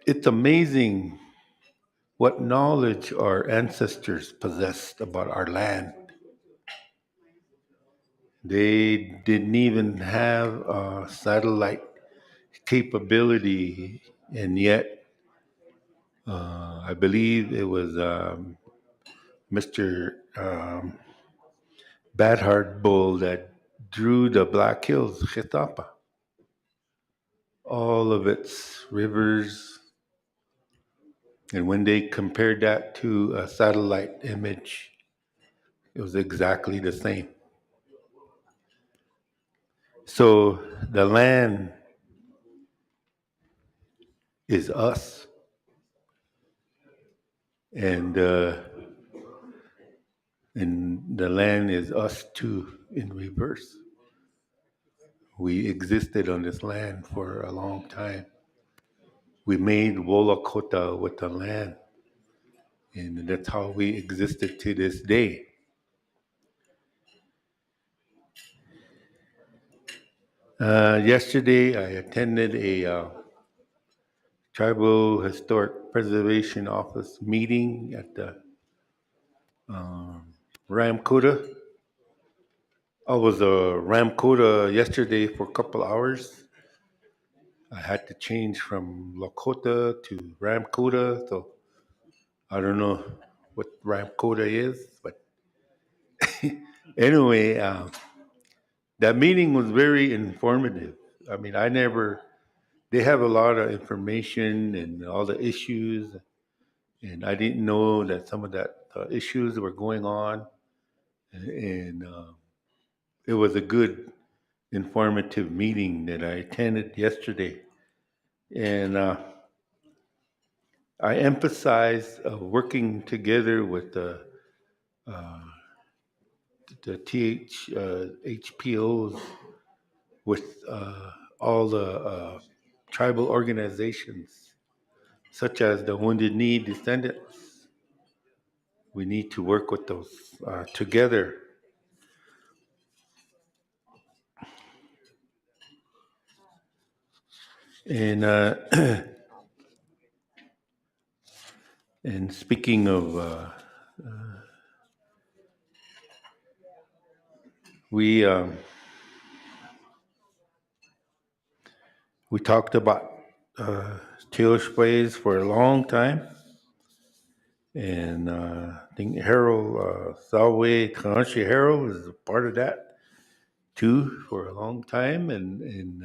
It's amazing what knowledge our ancestors possessed about our land. They didn't even have a satellite capability, and yet I believe it was Mr. Badhard Bull that drew the Black Hills, Chetapa, all of its rivers. And when they compared that to a satellite image, it was exactly the same. So the land is us, and the land is us too in reverse. We existed on this land for a long time. We made Wolakota with the land, and that's how we existed to this day. Yesterday, I attended a Tribal Historic Preservation Office meeting at the Ramkuda. I was Ramkuda yesterday for a couple hours. I had to change from Lakota to Ramkuda, so I don't know what Ramkuda is, but anyway, that meeting was very informative. I mean, I never. They have a lot of information and all the issues, and I didn't know that some of that issues were going on, and it was a good, informative meeting that I attended yesterday, and I emphasize working together with the HPOs, with all the tribal organizations, such as the Wounded Knee Descendants. We need to work with those together. And and speaking of, we we talked about Teosh ways for a long time, and I think Harold Salway Kanashi Harold is a part of that too for a long time, and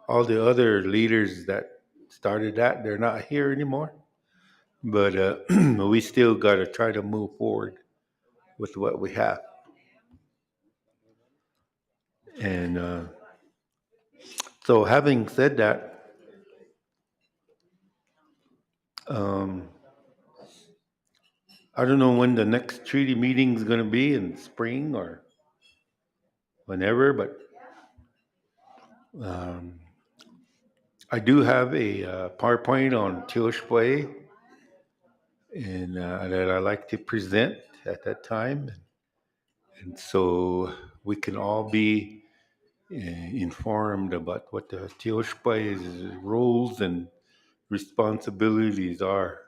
all the other leaders that started that, they're not here anymore. But we still got to try to move forward with what we have. And so, having said that, um, I don't know when the next treaty meeting is going to be in spring or whenever, but um, I do have a PowerPoint on Teoshwe and that I like to present at that time. And so we can all be informed about what the Teoshwe's roles and responsibilities are.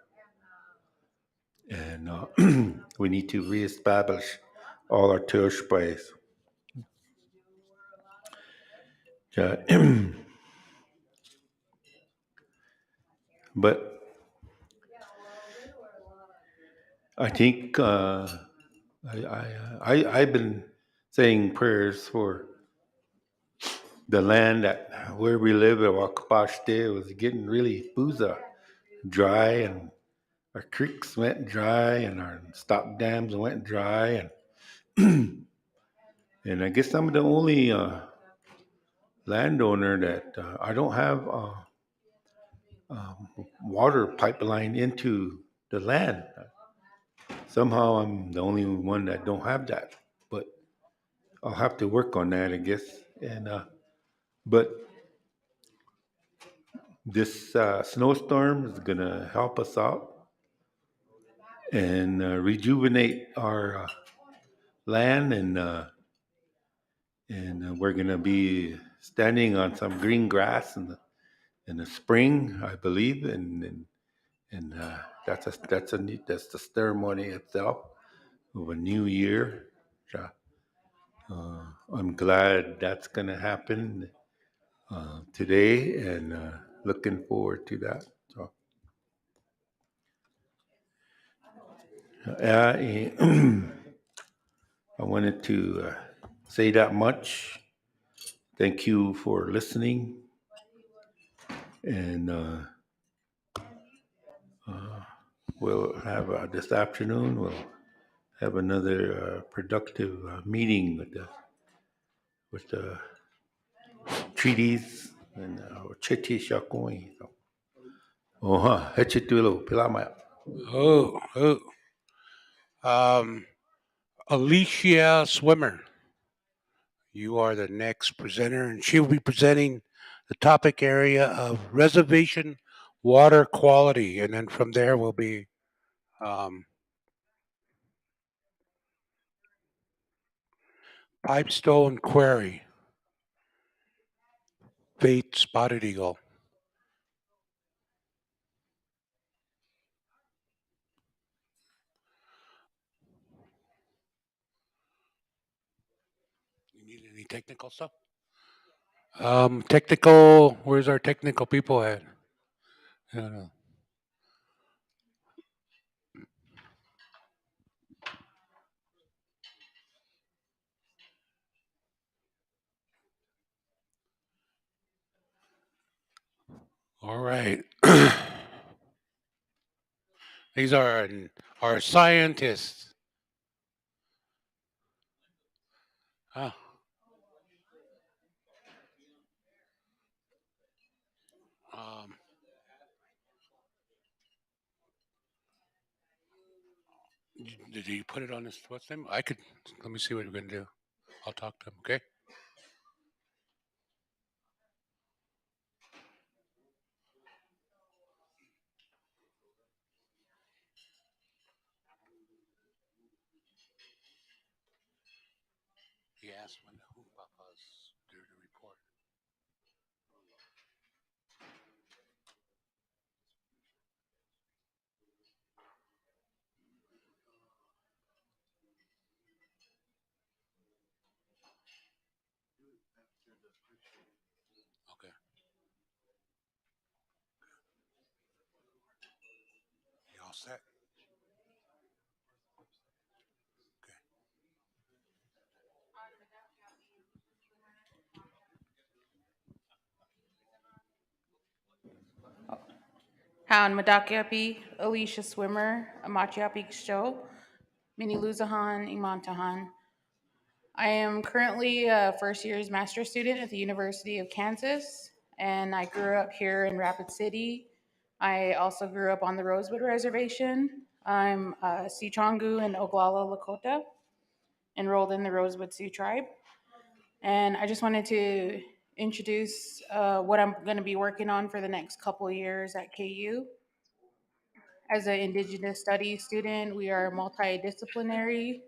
And we need to reestablish all our Teoshwe's. But I think I've been saying prayers for the land that where we live at Wakapashte was getting really booza dry, and our creeks went dry and our stop dams went dry, and I guess I'm the only landowner that I don't have water pipeline into the land. Somehow I'm the only one that don't have that, but I'll have to work on that, I guess. And but this snowstorm is gonna help us out and rejuvenate our land, and we're gonna be standing on some green grass in the spring, I believe, and that's a neat, that's the ceremony itself of a new year. So, I'm glad that's going to happen today, and looking forward to that. So, I, I wanted to say that much. Thank you for listening, and we'll have this afternoon. We'll have another productive meeting with the treaties and Oceti Sakowin. Oha, hechitulo pilama. Oh, oh. Um, Alicia Swimmer, you are the next presenter, and she will be presenting the topic area of reservation water quality. And then from there will be um, Pipestone Quarry, Fate Spotted Eagle. You need any technical stuff? Technical, where's our technical people at? I don't know. All right. These are our scientists. Ah, um, did you put it on this? What's name? I could. Let me see what we're gonna do. I'll talk to him. Okay. He asked when the Hupapas due to report. Okay. You all set? Okay. Hound Madakiapi, Alicia Swimmer, Amachiapi Show, Mini Luzahan, Imantahan. I am currently a first year's master's student at the University of Kansas, and I grew up here in Rapid City. I also grew up on the Rosewood Reservation. I'm a Sichongu and Oglala Lakota, enrolled in the Rosewood Sioux Tribe. And I just wanted to introduce what I'm going to be working on for the next couple of years at KU. As an Indigenous studies student, we are multidisciplinary.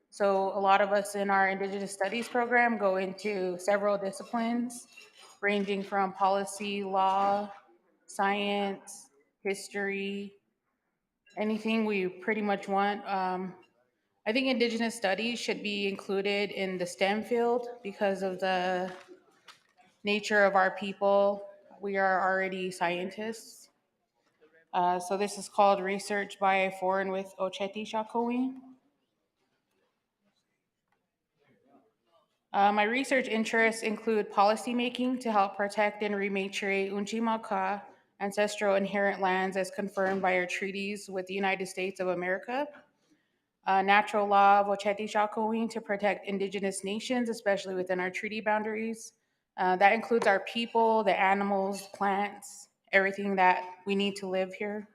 So a lot of us in our Indigenous studies program go into several disciplines, ranging from policy, law, science, history, anything we pretty much want. I think Indigenous studies should be included in the STEM field because of the nature of our people. We are already scientists. So this is called Research by a Foreign with Oceti Sakowin. My research interests include policymaking to help protect and rematriate Unchimaka, ancestral inherent lands as confirmed by our treaties with the United States of America. Natural law of Oceti Sakowin to protect indigenous nations, especially within our treaty boundaries. That includes our people, the animals, plants, everything that we need to live here.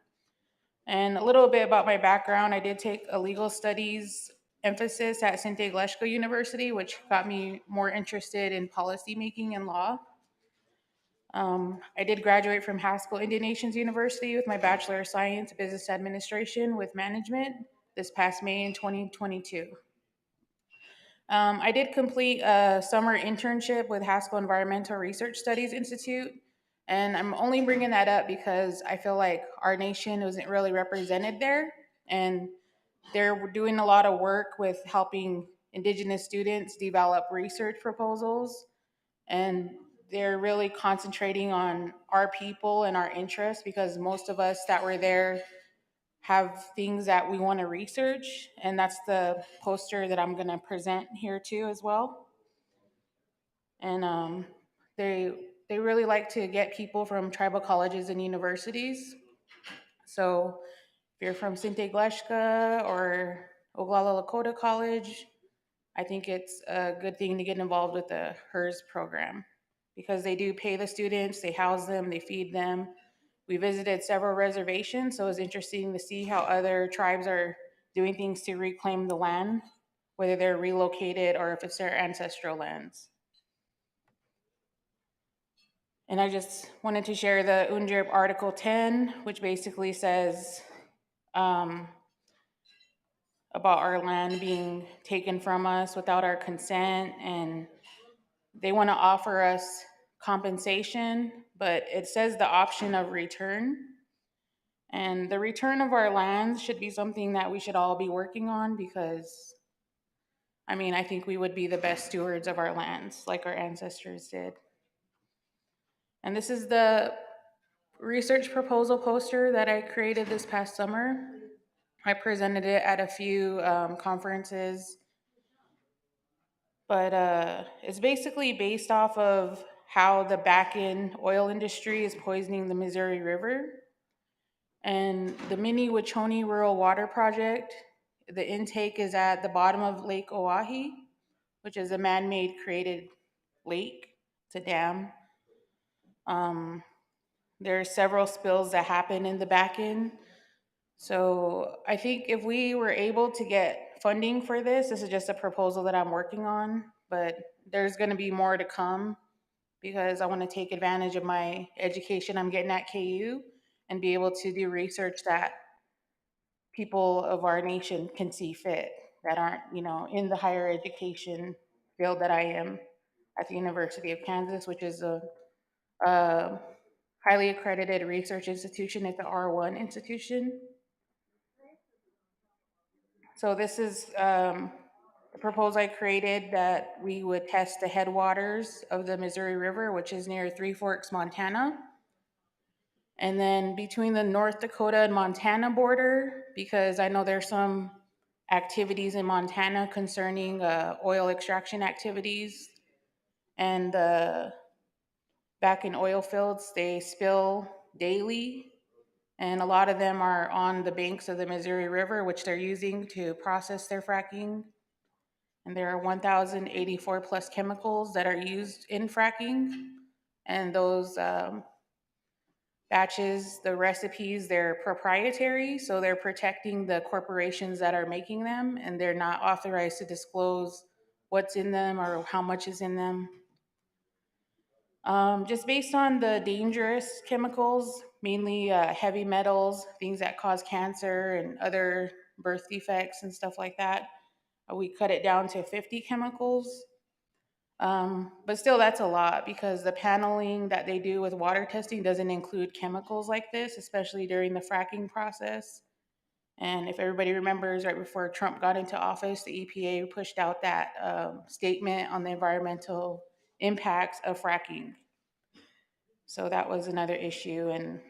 And a little bit about my background, I did take a legal studies emphasis at Sinte Gleshko University, which got me more interested in policymaking and law. I did graduate from Haskell Indian Nations University with my Bachelor of Science Business Administration with Management this past May in 2022. I did complete a summer internship with Haskell Environmental Research Studies Institute. And I'm only bringing that up because I feel like our nation wasn't really represented there. And they're doing a lot of work with helping Indigenous students develop research proposals. And they're really concentrating on our people and our interests because most of us that were there have things that we want to research. And that's the poster that I'm going to present here too as well. And they they really like to get people from tribal colleges and universities. So if you're from Sinte Gleshka or Oglala Lakota College, I think it's a good thing to get involved with the HERS program because they do pay the students, they house them, they feed them. We visited several reservations, so it's interesting to see how other tribes are doing things to reclaim the land, whether they're relocated or if it's their ancestral lands. And I just wanted to share the UNDRIP Article 10, which basically says um, about our land being taken from us without our consent. And they want to offer us compensation, but it says the option of return. And the return of our lands should be something that we should all be working on because, I mean, I think we would be the best stewards of our lands like our ancestors did. And this is the research proposal poster that I created this past summer. I presented it at a few conferences, but it's basically based off of how the back end oil industry is poisoning the Missouri River. And the mini Wachoni Rural Water Project, the intake is at the bottom of Lake Oahe, which is a man made created lake. It's a dam. Um, there are several spills that happen in the back end. So I think if we were able to get funding for this is just a proposal that I'm working on, but there's going to be more to come because I want to take advantage of my education I'm getting at KU and be able to do research that people of our nation can see fit that aren't, in the higher education field that I am at the University of Kansas, which is a highly accredited research institution. It's the R1 institution. So this is the proposal I created that we would test the headwaters of the Missouri River, which is near Three Forks, Montana. And then between the North Dakota and Montana border, because I know there's some activities in Montana concerning oil extraction activities. And back in oil fields, they spill daily. And a lot of them are on the banks of the Missouri River, which they're using to process their fracking. And there are 1,084 plus chemicals that are used in fracking. And those batches, the recipes, they're proprietary, so they're protecting the corporations that are making them, and they're not authorized to disclose what's in them or how much is in them. Just based on the dangerous chemicals, mainly heavy metals, things that cause cancer and other birth defects and stuff like that, we cut it down to 50 chemicals. But still, that's a lot because the paneling that they do with water testing doesn't include chemicals like this, especially during the fracking process. And if everybody remembers, right before Trump got into office, the EPA pushed out that statement on the environmental impacts of fracking. So that was another issue. And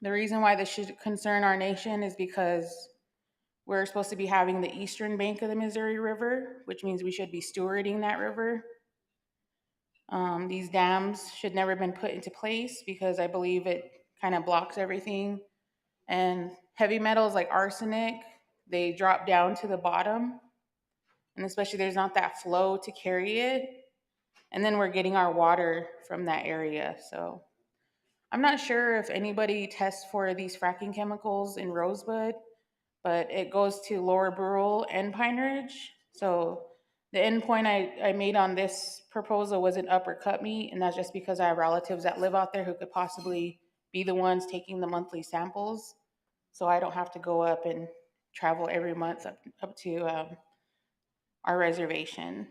the reason why this should concern our nation is because we're supposed to be having the eastern bank of the Missouri River, which means we should be stewarding that river. These dams should never have been put into place because I believe it kind of blocks everything. And heavy metals like arsenic, they drop down to the bottom. And especially there's not that flow to carry it. And then we're getting our water from that area. So I'm not sure if anybody tests for these fracking chemicals in Rosebud, but it goes to Lower Burrell and Pine Ridge. So the end point I made on this proposal was an Upper Cut Meat, and that's just because I have relatives that live out there who could possibly be the ones taking the monthly samples. So I don't have to go up and travel every month up to our reservation.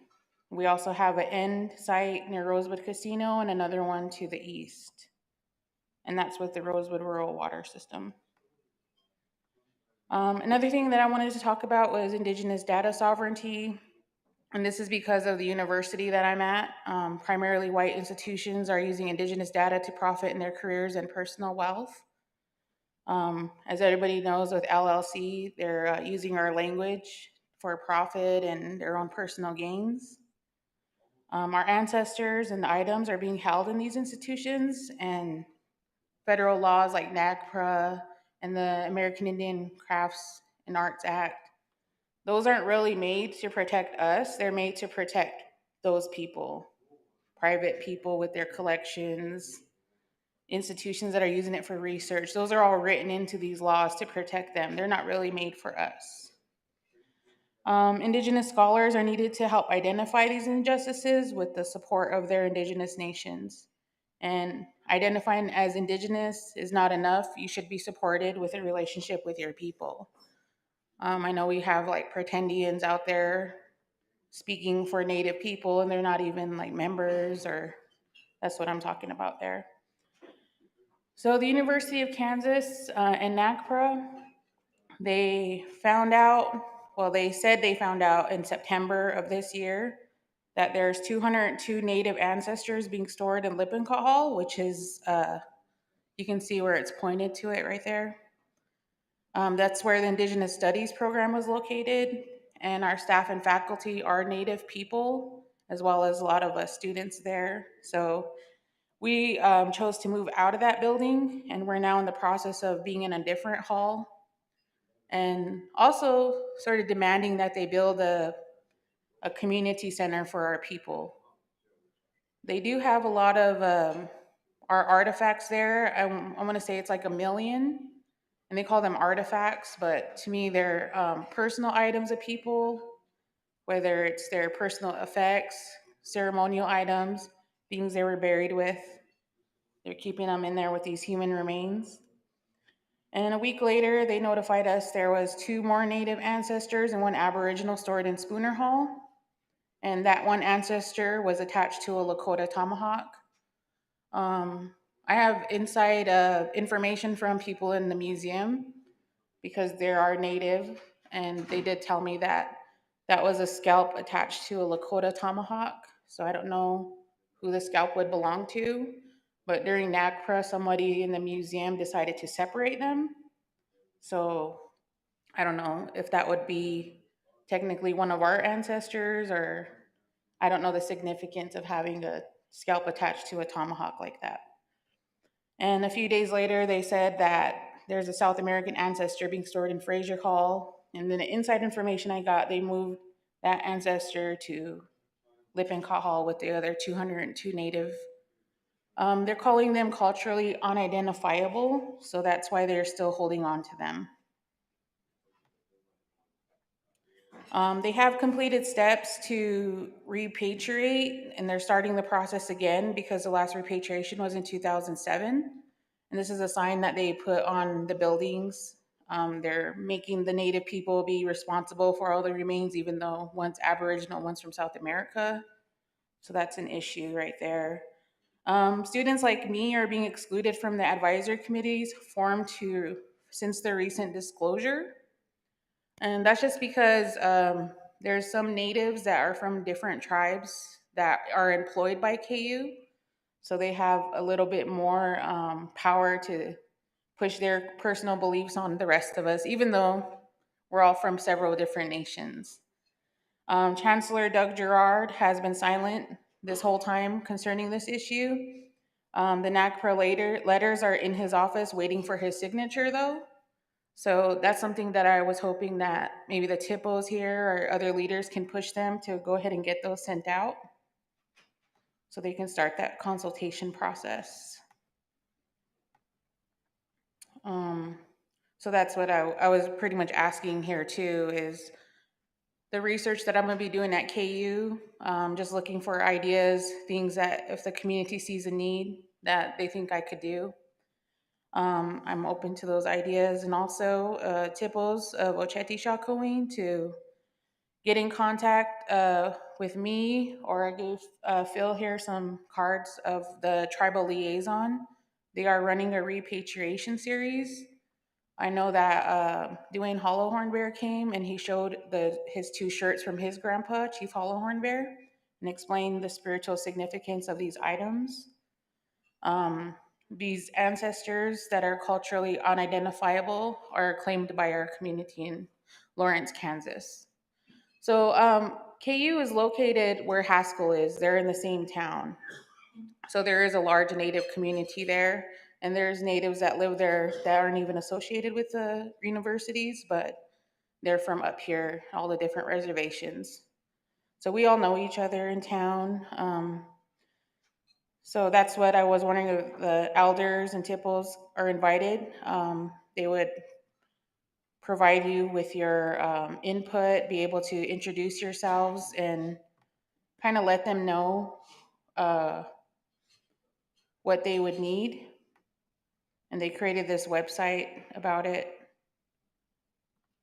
We also have an end site near Rosebud Casino and another one to the east. and that's with the Rosewood Rural Water System. Another thing that I wanted to talk about was Indigenous data sovereignty. And this is because of the university that I'm at. Primarily white institutions are using Indigenous data to profit in their careers and personal wealth. As everybody knows, with LLC, they're using our language for profit and their own personal gains. Our ancestors and items are being held in these institutions, and federal laws like NAGPRA and the American Indian Crafts and Arts Act, those aren't really made to protect us. They're made to protect those people, private people with their collections, institutions that are using it for research. Those are all written into these laws to protect them. They're not really made for us. Indigenous scholars are needed to help identify these injustices with the support of their Indigenous nations. And identifying as Indigenous is not enough. You should be supported with a relationship with your people. I know we have like pretendians out there speaking for Native people, and they're not even like members, or that's what I'm talking about there. So the University of Kansas and NAGPRA, they found out, well, they said they found out in September of this year that there's 202 Native ancestors being stored in Lippincott Hall, which is, you can see where it's pointed to it right there. That's where the Indigenous Studies program was located, and our staff and faculty are Native people, as well as a lot of us students there. So we chose to move out of that building, and we're now in the process of being in a different hall, and also sort of demanding that they build a community center for our people. They do have a lot of our artifacts there. I want to say it's like 1 million, and they call them artifacts, but to me, they're personal items of people, whether it's their personal effects, ceremonial items, things they were buried with. They're keeping them in there with these human remains. And a week later, they notified us there was 2 more Native ancestors and 1 Aboriginal stored in Spooner Hall. And that 1 ancestor was attached to a Lakota tomahawk. I have inside information from people in the museum because they are Native, and they did tell me that that was a scalp attached to a Lakota tomahawk. So I don't know who the scalp would belong to, but during NAGPRA, somebody in the museum decided to separate them. So I don't know if that would be technically one of our ancestors, or I don't know the significance of having a scalp attached to a tomahawk like that. And a few days later, they said that there's a South American ancestor being stored in Fraser Hall. And then the inside information I got, they moved that ancestor to Lippincott Hall with the other 202 Native. They're calling them culturally unidentifiable, so that's why they're still holding on to them. They have completed steps to repatriate, and they're starting the process again because the last repatriation was in 2007. And this is a sign that they put on the buildings. They're making the Native people be responsible for all the remains, even though one's Aboriginal, one's from South America. So that's an issue right there. Students like me are being excluded from the advisory committees formed since the recent disclosure. And that's just because there's some natives that are from different tribes that are employed by KU. So they have a little bit more power to push their personal beliefs on the rest of us, even though we're all from several different nations. Chancellor Doug Girard has been silent this whole time concerning this issue. The NAGPRA letters are in his office waiting for his signature, though. So that's something that I was hoping that maybe the TIPOs here or other leaders can push them to go ahead and get those sent out so they can start that consultation process. So that's what I was pretty much asking here too, is the research that I'm going to be doing at KU, just looking for ideas, things that if the community sees a need that they think I could do. I'm open to those ideas, and also TIPOs of Oceti Sakowin to get in contact with me, or I gave Phil here some cards of the tribal liaison They are running a repatriation series. I know that Dwayne Hollowhorn Bear came and he showed his two shirts from his grandpa, Chief Hollowhorn Bear, and explained the spiritual significance of these items. These ancestors that are culturally unidentifiable are claimed by our community in Lawrence, Kansas. So KU is located where Haskell is. They're in the same town. So there is a large Native community there, and there's natives that live there that aren't even associated with the universities, but they're from up here, all the different reservations. So we all know each other in town. So that's what I was wondering if the elders and tipples are invited. They would provide you with your input, be able to introduce yourselves, and kind of let them know uh, what they would need. And they created this website about it.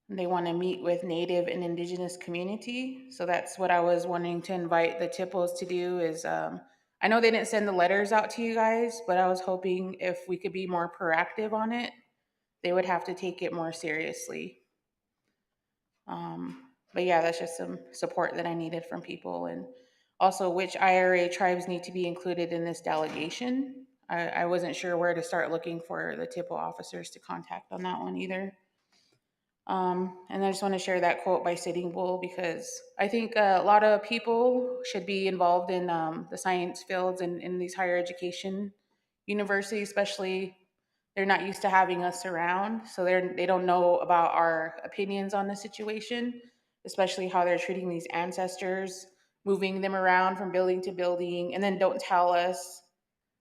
They want to meet with Native and Indigenous community. So that's what I was wanting to invite the Tipples to do is, I know they didn't send the letters out to you guys, but I was hoping if we could be more proactive on it, they would have to take it more seriously. But yeah, that's just some support that I needed from people. And also which IRA tribes need to be included in this delegation. I wasn't sure where to start looking for the Tipple officers to contact on that one either. And I just want to share that quote by Sitting Bull because I think a lot of people should be involved in the science fields and in these higher education universities, especially they're not used to having us around, so they don't know about our opinions on the situation, especially how they're treating these ancestors, moving them around from building to building, and then don't tell us.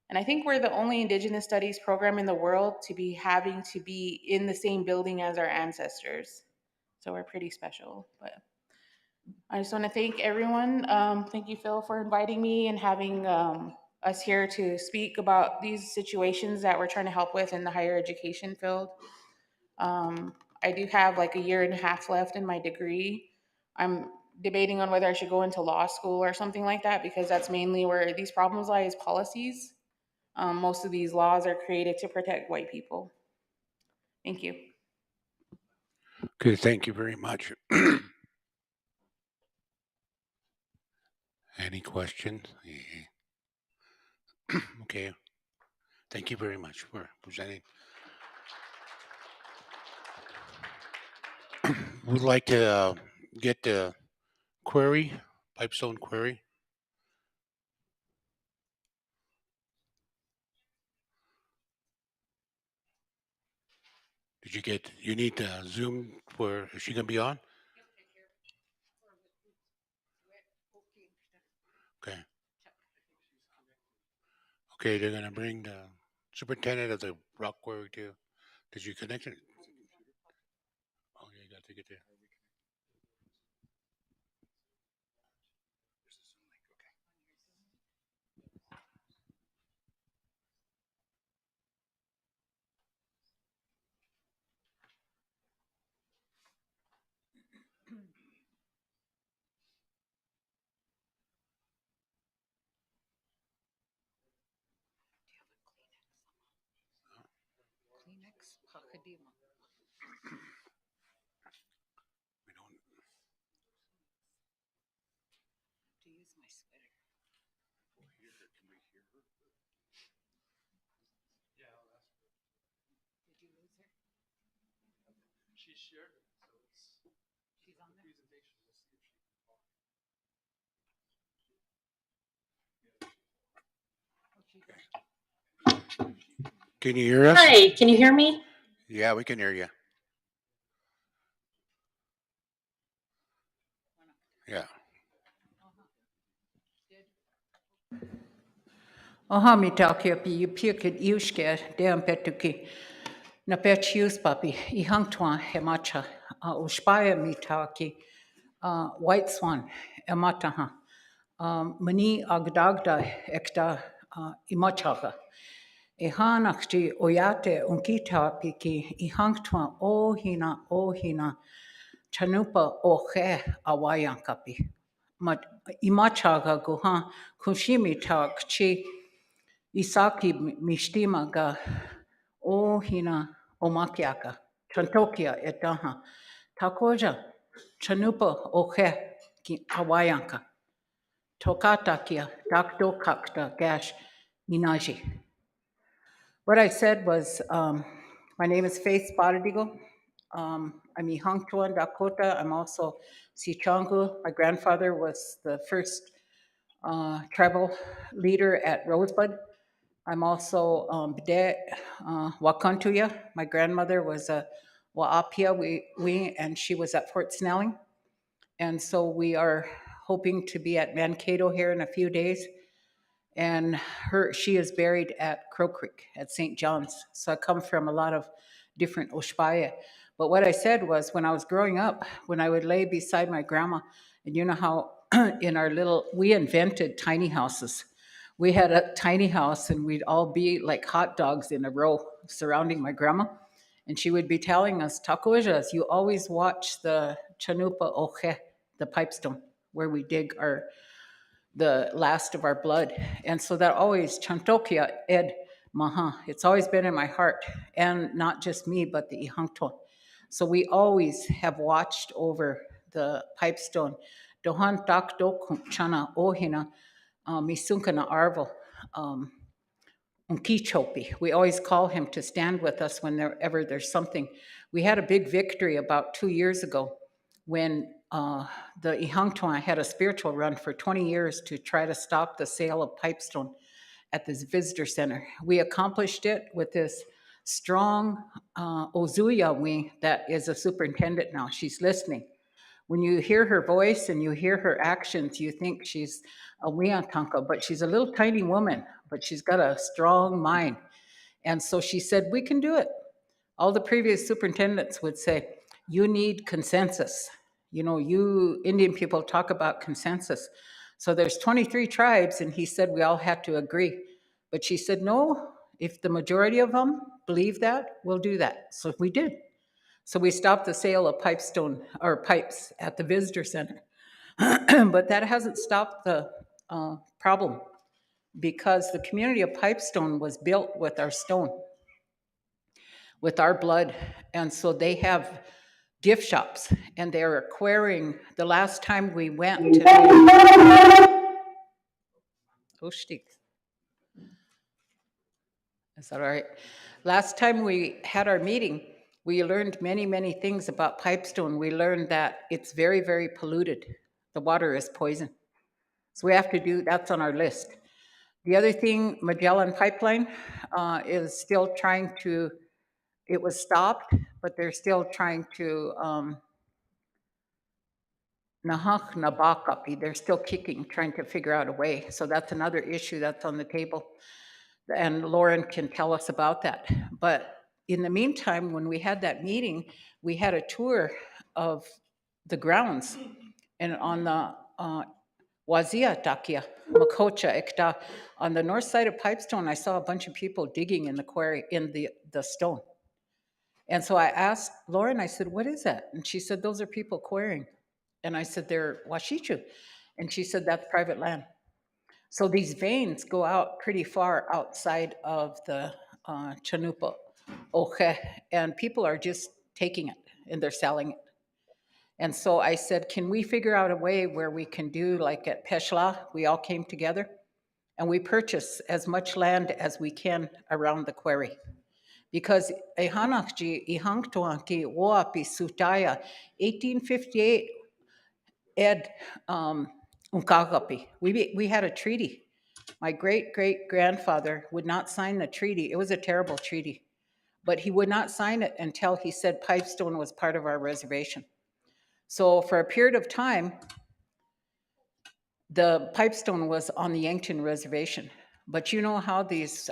And I think we're the only Indigenous studies program in the world to be having to be in the same building as our ancestors. So we're pretty special. But I just want to thank everyone. Thank you, Phil, for inviting me and having us here to speak about these situations that we're trying to help with in the higher education field. I do have like a year and a half left in my degree. I'm debating on whether I should go into law school or something like that because that's mainly where these problems lie is policies. Most of these laws are created to protect white people. Thank you. Okay, thank you very much. Any questions? Okay, thank you very much for presenting. Would like to get the query, Pipestone Quarry. Did you get? You need to Zoom for. Is she gonna be on? Okay. Okay, they're gonna bring the superintendent of the rock quarry too. Did you connect it? Oh, yeah, you got to get there. We don't. Can you hear us? Hi, can you hear me? Yeah, we can hear you. Yeah. Aha, mi takia pi you picket yushke deam petuki na pechius papi I hangtwa hemacha uspaya mi taki white swan emataha mani agdagda ekta imachaga hanakti oyate unkita piki I hangtwa o hina chanupa ohe awayankapi mat imachaga guha kushimi tak chi Isaki mishtima ga o hina omakiaka. Chantokia etaha. Takoja chanupa oke ki awayanka. Tokatakia dakdo kakta gash minaji. What I said was, my name is Faith Spotted Eagle. I'm Ihangtuan Dakota. I'm also Sichangu. My grandfather was the first tribal leader at Rosebud. I'm also Bide Wakantuya. My grandmother was a Waapia, and she was at Fort Snelling. And so we are hoping to be at Mankato here in a few days. And she is buried at Crow Creek at St. John's. So I come from a lot of different Oshpaya. But what I said was, when I was growing up, when I would lay beside my grandma, and you know how in our we invented tiny houses. We had a tiny house and we'd all be like hot dogs in a row surrounding my grandma. And she would be telling us, Takojas, you always watch the Chanupa Oje, the pipestone, where we dig the last of our blood. And so that always, Chantokia Ed Maha, it's always been in my heart, and not just me, but the Ihangto. So we always have watched over the pipestone. Dohan tak dokum chana ohina, misunkana arvo, Unkichopi. We always call him to stand with us whenever there's something. We had a big victory about 2 years ago when the Ihangtuan had a spiritual run for 20 years to try to stop the sale of pipestone at this visitor center. We accomplished it with this strong Ozuya wing that is a superintendent now. She's listening. When you hear her voice and you hear her actions, you think she's a Wiantanka, but she's a little tiny woman, but she's got a strong mind. And so she said, we can do it. All the previous superintendents would say, you need consensus. You know, you Indian people talk about consensus. So there's 23 tribes, and he said we all had to agree. But she said, no, if the majority of them believe that, we'll do that. So we did. So we stopped the sale of pipestone or pipes at the visitor center. But that hasn't stopped the problem, because the community of Pipestone was built with our stone, with our blood. And so they have gift shops, and they're acquiring. The last time we went to oh, is that all right? Last time we had our meeting, we learned many, many things about Pipestone. We learned that it's very, very polluted. The water is poison. So we have to do, that's on our list. The other thing, Magellan Pipeline is still trying to, it was stopped, but they're still trying to, Nahak Nabakapi, they're still kicking, trying to figure out a way. So that's another issue that's on the table. And Lauren can tell us about that. But in the meantime, when we had that meeting, we had a tour of the grounds. And on the Wazia Takia, Makocha Ekta, on the north side of Pipestone, I saw a bunch of people digging in the quarry, in the stone. And so I asked Lauren, I said, what is that? And she said, those are people quarrying. And I said, they're Washichu. And she said, that's private land. So these veins go out pretty far outside of the Chanupa Oje, and people are just taking it and they're selling it. And so I said, can we figure out a way where we can do like at Peshla, we all came together and we purchase as much land as we can around the quarry. Because Ehanakji, Ihangtuanki, Woapi, Sutaya, 1858, Ed Unkagapi, we had a treaty. My great-great-grandfather would not sign the treaty. It was a terrible treaty. But he would not sign it until he said Pipestone was part of our reservation. So for a period of time, the Pipestone was on the Yankton Reservation. But you know how these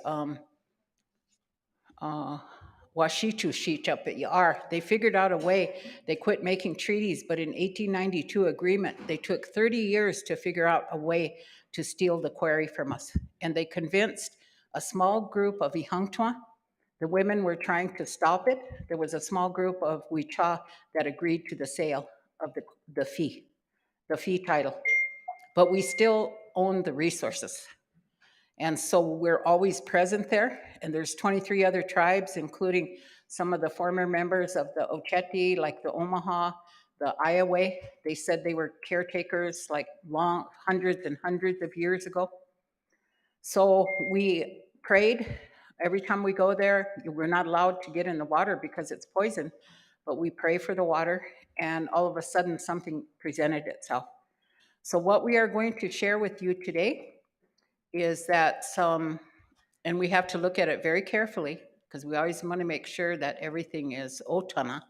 Washichu sheet up at Yar, they figured out a way. They quit making treaties, but in 1892 agreement, they took 30 years to figure out a way to steal the quarry from us. And they convinced a small group of Ihangtwa. The women were trying to stop it. There was a small group of Wicha that agreed to the sale of the fee title. But we still own the resources. And so we're always present there. And there's 23 other tribes, including some of the former members of the Oceti, like the Omaha, the Iowa. They said they were caretakers like long, hundreds and hundreds of years ago. So we prayed. Every time we go there, we're not allowed to get in the water because it's poison, but we pray for the water, and all of a sudden something presented itself. So what we are going to share with you today is that and we have to look at it very carefully because we always want to make sure that everything is otana,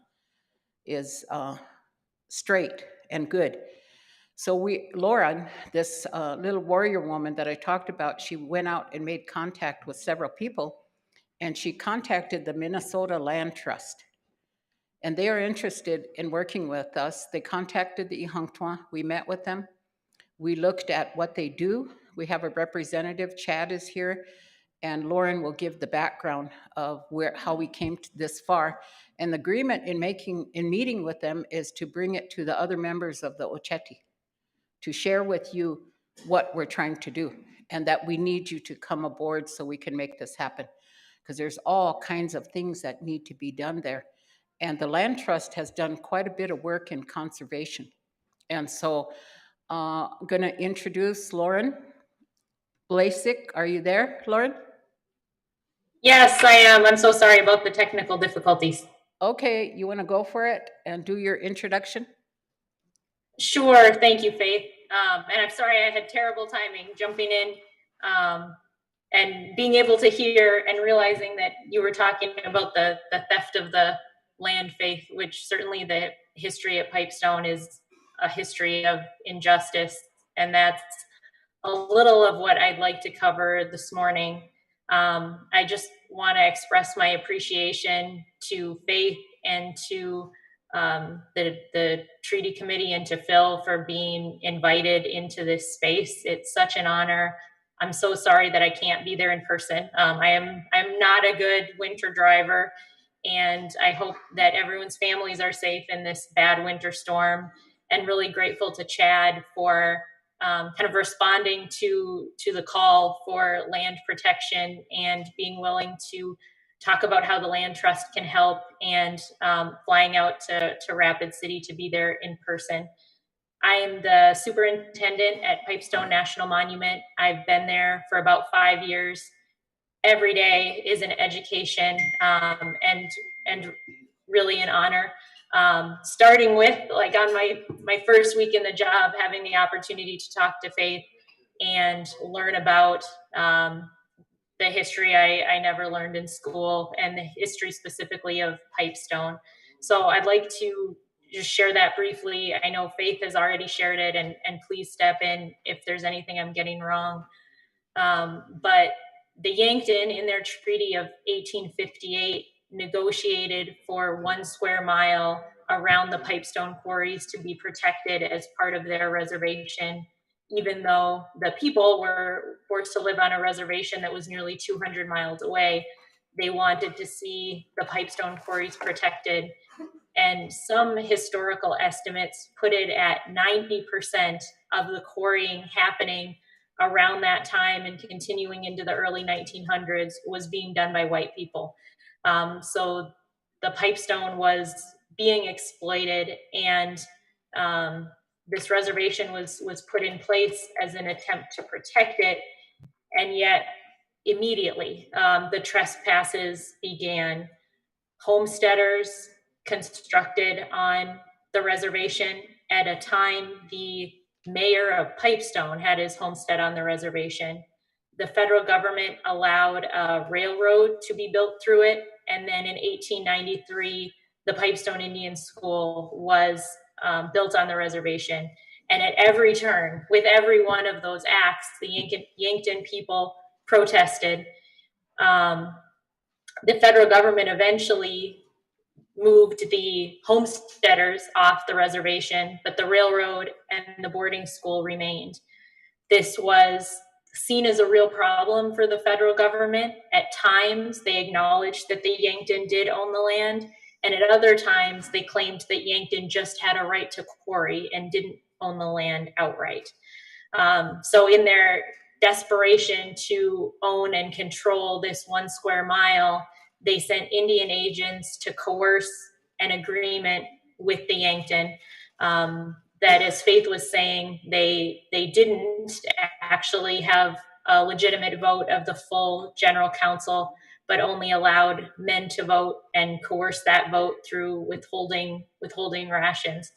is straight and good. So Lauren, this little warrior woman that I talked about, she went out and made contact with several people, and she contacted the Minnesota Land Trust. And they are interested in working with us. They contacted the Ihangtwa. We met with them. We looked at what they do. We have a representative, Chad is here, and Lauren will give the background of how we came to this far. And the agreement in meeting with them is to bring it to the other members of the Oceti, to share with you what we're trying to do, and that we need you to come aboard so we can make this happen. Because there's all kinds of things that need to be done there. And the Land Trust has done quite a bit of work in conservation. And so I'm going to introduce Lauren Blasik. Are you there, Lauren? Yes, I am. I'm so sorry about the technical difficulties. Okay, you want to go for it and do your introduction? Sure. Thank you, Faith. And I'm sorry I had terrible timing jumping in and being able to hear and realizing that you were talking about the theft of the land, Faith, which certainly the history at Pipestone is a history of injustice. And that's a little of what I'd like to cover this morning. I just want to express my appreciation to Faith and to the treaty committee and to Phil for being invited into this space. It's such an honor. I'm so sorry that I can't be there in person. I'm not a good winter driver, and I hope that everyone's families are safe in this bad winter storm. And really grateful to Chad for kind of responding to the call for land protection and being willing to talk about how the Land Trust can help, and flying out to Rapid City to be there in person. I am the superintendent at Pipestone National Monument. I've been there for about 5 years. Every day is an education and really an honor. Starting with, like, on my first week in the job, having the opportunity to talk to Faith and learn about the history I never learned in school, and the history specifically of Pipestone. So I'd like to just share that briefly. I know Faith has already shared it, and please step in if there's anything I'm getting wrong. But the Yankton, in their treaty of 1858, negotiated for 1 square mile around the Pipestone quarries to be protected as part of their reservation, even though the people were forced to live on a reservation that was nearly 200 miles away. They wanted to see the Pipestone quarries protected. And some historical estimates put it at 90% of the quarrying happening around that time and continuing into the early 1900s was being done by white people. So the Pipestone was being exploited, and this reservation was put in place as an attempt to protect it. And yet immediately the trespasses began. Homesteaders constructed on the reservation at a time the mayor of Pipestone had his homestead on the reservation. The federal government allowed a railroad to be built through it. And then in 1893, the Pipestone Indian School was built on the reservation. And at every turn, with every one of those acts, the Yankton people protested. The federal government eventually moved the homesteaders off the reservation, but the railroad and the boarding school remained. This was seen as a real problem for the federal government. At times, they acknowledged that the Yankton did own the land, and at other times, they claimed that Yankton just had a right to quarry and didn't own the land outright. So in their desperation to own and control this 1 square mile, they sent Indian agents to coerce an agreement with the Yankton. That, as Faith was saying, they didn't actually have a legitimate vote of the full general council, but only allowed men to vote and coerce that vote through withholding rations.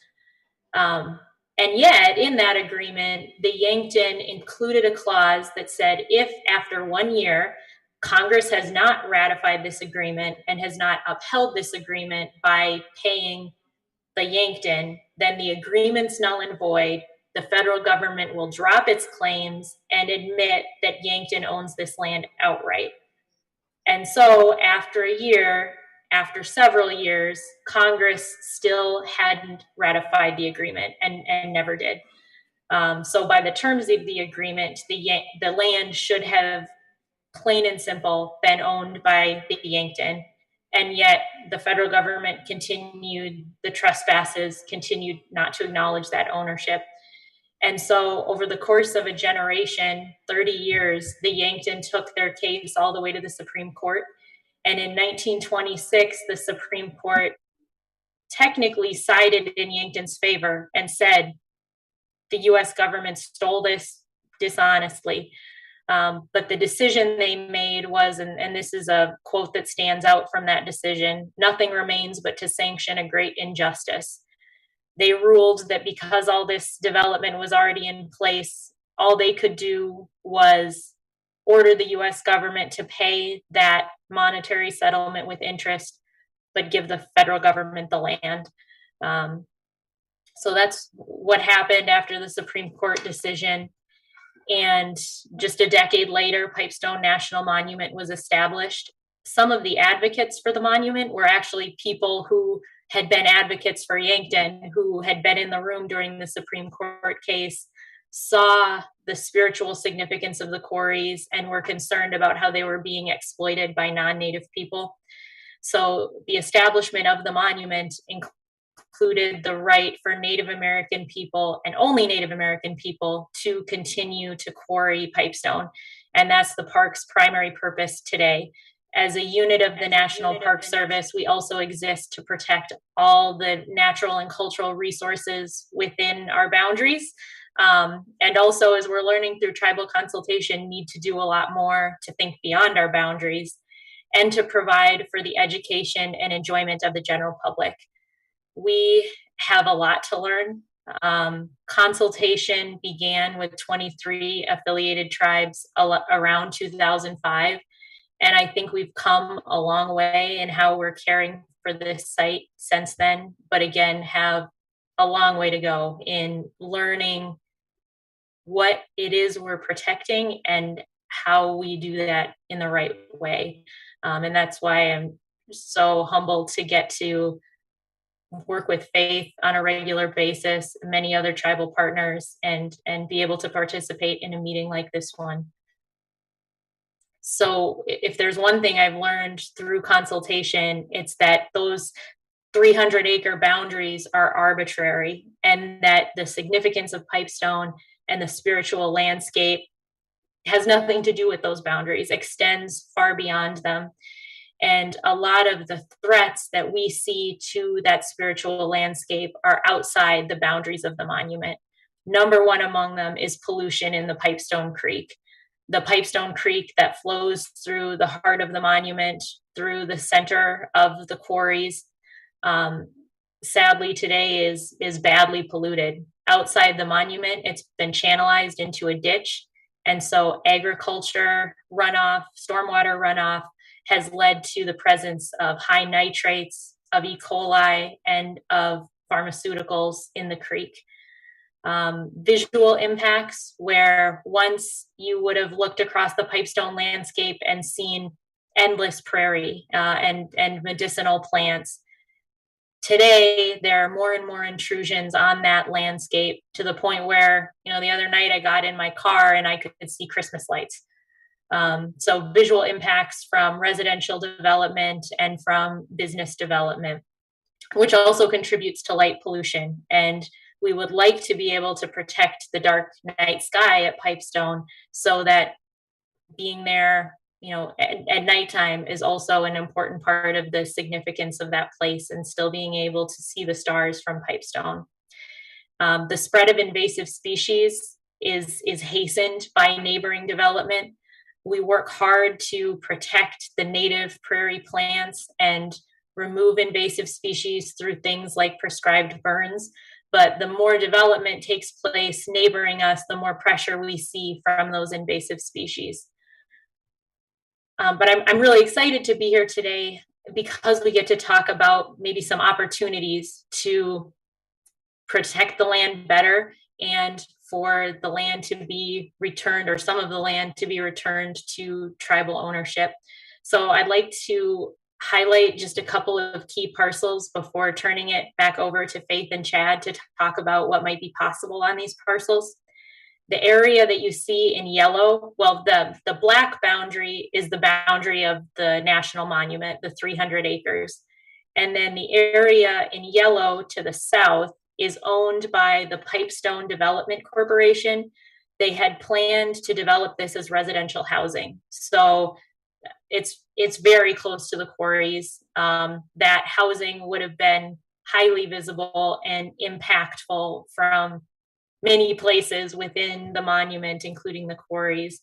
And yet, in that agreement, the Yankton included a clause that said if after 1 year, Congress has not ratified this agreement and has not upheld this agreement by paying the Yankton, then the agreement's null and void. The federal government will drop its claims and admit that Yankton owns this land outright. And so after a year, after several years, Congress still hadn't ratified the agreement and never did. So by the terms of the agreement, the land should have, plain and simple, been owned by the Yankton. And yet the federal government continued, the trespasses continued not to acknowledge that ownership. And so over the course of a generation, 30 years, the Yankton took their case all the way to the Supreme Court. And in 1926, the Supreme Court technically sided in Yankton's favor and said the US government stole this dishonestly. But the decision they made was, and this is a quote that stands out from that decision, "Nothing remains but to sanction a great injustice." They ruled that because all this development was already in place, all they could do was order the US government to pay that monetary settlement with interest, but give the federal government the land. So that's what happened after the Supreme Court decision. And just a decade later, Pipestone National Monument was established. Some of the advocates for the monument were actually people who had been advocates for Yankton, who had been in the room during the Supreme Court case, saw the spiritual significance of the quarries, and were concerned about how they were being exploited by non-Native people. So the establishment of the monument included the right for Native American people, and only Native American people, to continue to quarry pipestone. And that's the park's primary purpose today. As a unit of the National Park Service, we also exist to protect all the natural and cultural resources within our boundaries. And also, as we're learning through tribal consultation, need to do a lot more to think beyond our boundaries and to provide for the education and enjoyment of the general public. We have a lot to learn. Consultation began with 23 affiliated tribes around 2005. And I think we've come a long way in how we're caring for this site since then, but again, have a long way to go in learning what it is we're protecting and how we do that in the right way. And that's why I'm so humbled to get to work with Faith on a regular basis, many other tribal partners, and be able to participate in a meeting like this one. So if there's one thing I've learned through consultation, it's that those 300-acre boundaries are arbitrary, and that the significance of Pipestone and the spiritual landscape has nothing to do with those boundaries, extends far beyond them. And a lot of the threats that we see to that spiritual landscape are outside the boundaries of the monument. Number one among them is pollution in the Pipestone Creek. The Pipestone Creek that flows through the heart of the monument, through the center of the quarries, sadly today is badly polluted. Outside the monument, it's been channelized into a ditch. And so agriculture runoff, stormwater runoff, has led to the presence of high nitrates, of E. coli, and of pharmaceuticals in the creek. Visual impacts, where once you would have looked across the Pipestone landscape and seen endless prairie and medicinal plants. Today, there are more and more intrusions on that landscape, to the point where, the other night I got in my car and I could see Christmas lights. So visual impacts from residential development and from business development, which also contributes to light pollution. And we would like to be able to protect the dark night sky at Pipestone so that being there, at nighttime is also an important part of the significance of that place, and still being able to see the stars from Pipestone. The spread of invasive species is hastened by neighboring development. We work hard to protect the native prairie plants and remove invasive species through things like prescribed burns. But the more development takes place neighboring us, the more pressure we see from those invasive species. But I'm really excited to be here today because we get to talk about maybe some opportunities to protect the land better and for the land to be returned, or some of the land to be returned to tribal ownership. So I'd like to highlight just a couple of key parcels before turning it back over to Faith and Chad to talk about what might be possible on these parcels. The area that you see in yellow, well, the black boundary is the boundary of the national monument, the 300 acres. And then the area in yellow to the south is owned by the Pipestone Development Corporation. They had planned to develop this as residential housing. So it's very close to the quarries. That housing would have been highly visible and impactful from many places within the monument, including the quarries.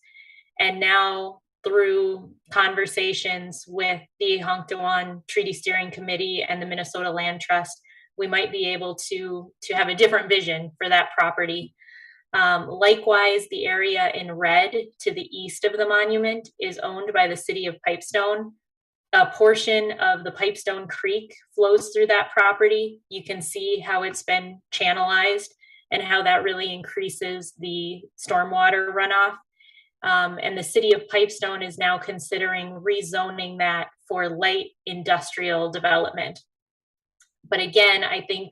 And now, through conversations with the Hongtawan Treaty Steering Committee and the Minnesota Land Trust, we might be able to have a different vision for that property. Likewise, the area in red to the east of the monument is owned by the city of Pipestone. A portion of the Pipestone Creek flows through that property. You can see how it's been channelized and how that really increases the stormwater runoff. And the city of Pipestone is now considering rezoning that for light industrial development. But again, I think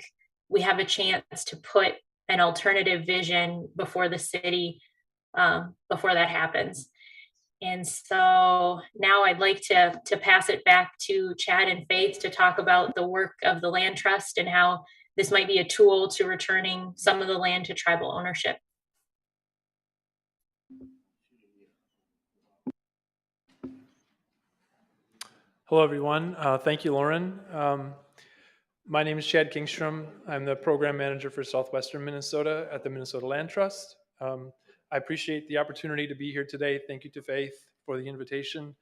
we have a chance to put an alternative vision before the city, before that happens. And so now I'd like to pass it back to Chad and Faith to talk about the work of the Land Trust and how this might be a tool to returning some of the land to tribal ownership. Hello, everyone. Thank you, Lauren. My name is Chad Kingstrom. I'm the program manager for Southwestern Minnesota at the Minnesota Land Trust. I appreciate the opportunity to be here today. Thank you to Faith for the invitation.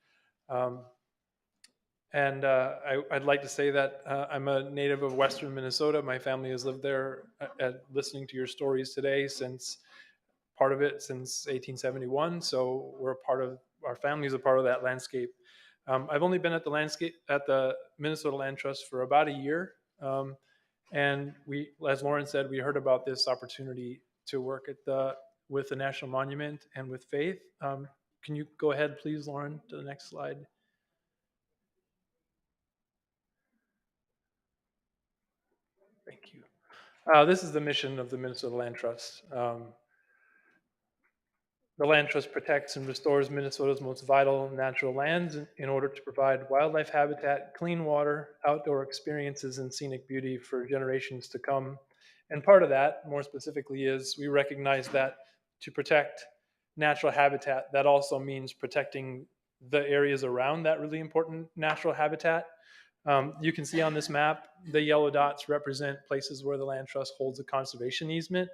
I'd like to say that I'm a native of Western Minnesota. My family has lived there, listening to your stories today since 1871. So our family is a part of that landscape. I've only been at the Minnesota Land Trust for about a year. And as Lauren said, we heard about this opportunity to work with the National Monument and with Faith. Can you go ahead, please, Lauren, to the next slide? Thank you. This is the mission of the Minnesota Land Trust. The Land Trust protects and restores Minnesota's most vital natural lands in order to provide wildlife habitat, clean water, outdoor experiences, and scenic beauty for generations to come. And part of that, more specifically, is we recognize that to protect natural habitat, that also means protecting the areas around that really important natural habitat. You can see on this map, the yellow dots represent places where the Land Trust holds a conservation easement.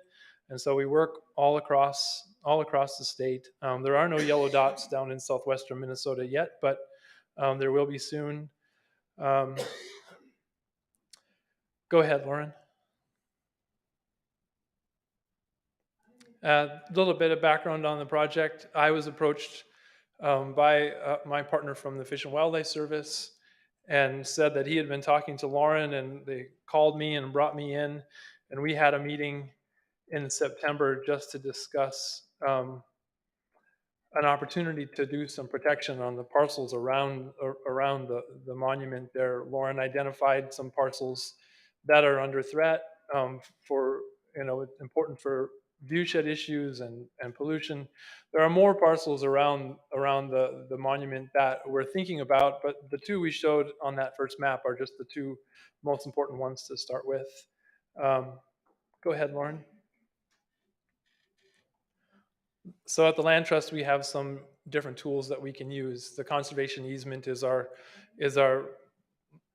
And so we work all across the state. There are no yellow dots down in southwestern Minnesota yet, but there will be soon. Go ahead, Lauren. A little bit of background on the project. I was approached by my partner from the Fish and Wildlife Service and said that he had been talking to Lauren, and they called me and brought me in, and we had a meeting in September just to discuss an opportunity to do some protection on the parcels around the monument there. Lauren identified some parcels that are under threat for, it's important for viewshed issues and pollution. There are more parcels around the monument that we're thinking about, but the two we showed on that first map are just the two most important ones to start with. Go ahead, Lauren. So at the Land Trust, we have some different tools that we can use. The conservation easement is our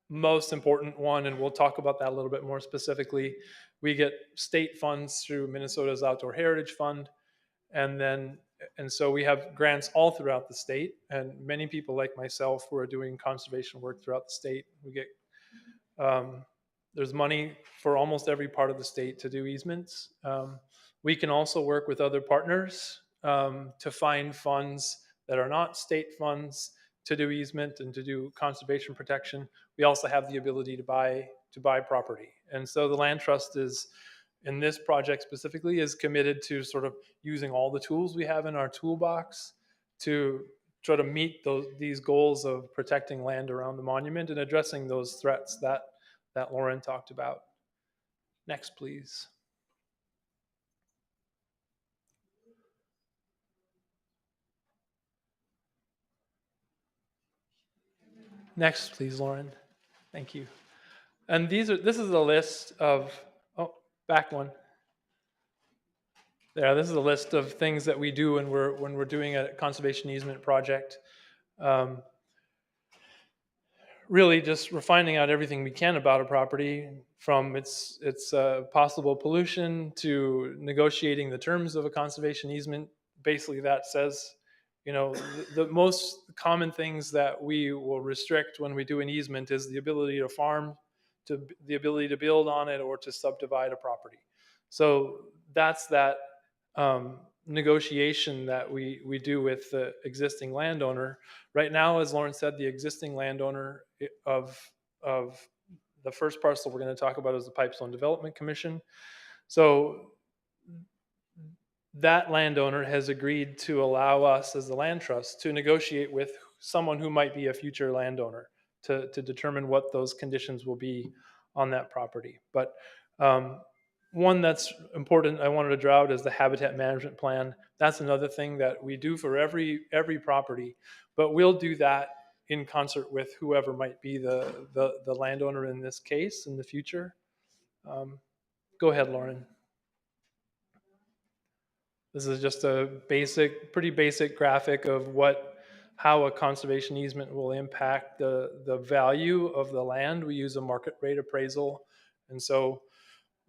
most important one, and we'll talk about that a little bit more specifically. We get state funds through Minnesota's Outdoor Heritage Fund, and so we have grants all throughout the state, and many people like myself who are doing conservation work throughout the state, we get there's money for almost every part of the state to do easements. We can also work with other partners to find funds that are not state funds to do easement and to do conservation protection. We also have the ability to buy property. And so the Land Trust is, in this project specifically, is committed to sort of using all the tools we have in our toolbox to try to meet these goals of protecting land around the monument and addressing those threats that Lauren talked about. Next, please. Next, please, Lauren. Thank you. And this is a list of, back one. There, this is a list of things that we do when we're doing a conservation easement project. Really just finding out everything we can about a property, from its possible pollution to negotiating the terms of a conservation easement. Basically, that says, the most common things that we will restrict when we do an easement is the ability to farm, to the ability to build on it, or to subdivide a property. So that's that negotiation that we do with the existing landowner. Right now, as Lauren said, the existing landowner of the first parcel we're going to talk about is the Pipestone Development Commission. So that landowner has agreed to allow us as the Land Trust to negotiate with someone who might be a future landowner to determine what those conditions will be on that property. But one that's important I wanted to draw out is the habitat management plan. That's another thing that we do for every property, but we'll do that in concert with whoever might be the landowner in this case in the future. Go ahead, Lauren. This is just a pretty basic graphic of how a conservation easement will impact the value of the land. We use a market rate appraisal, and so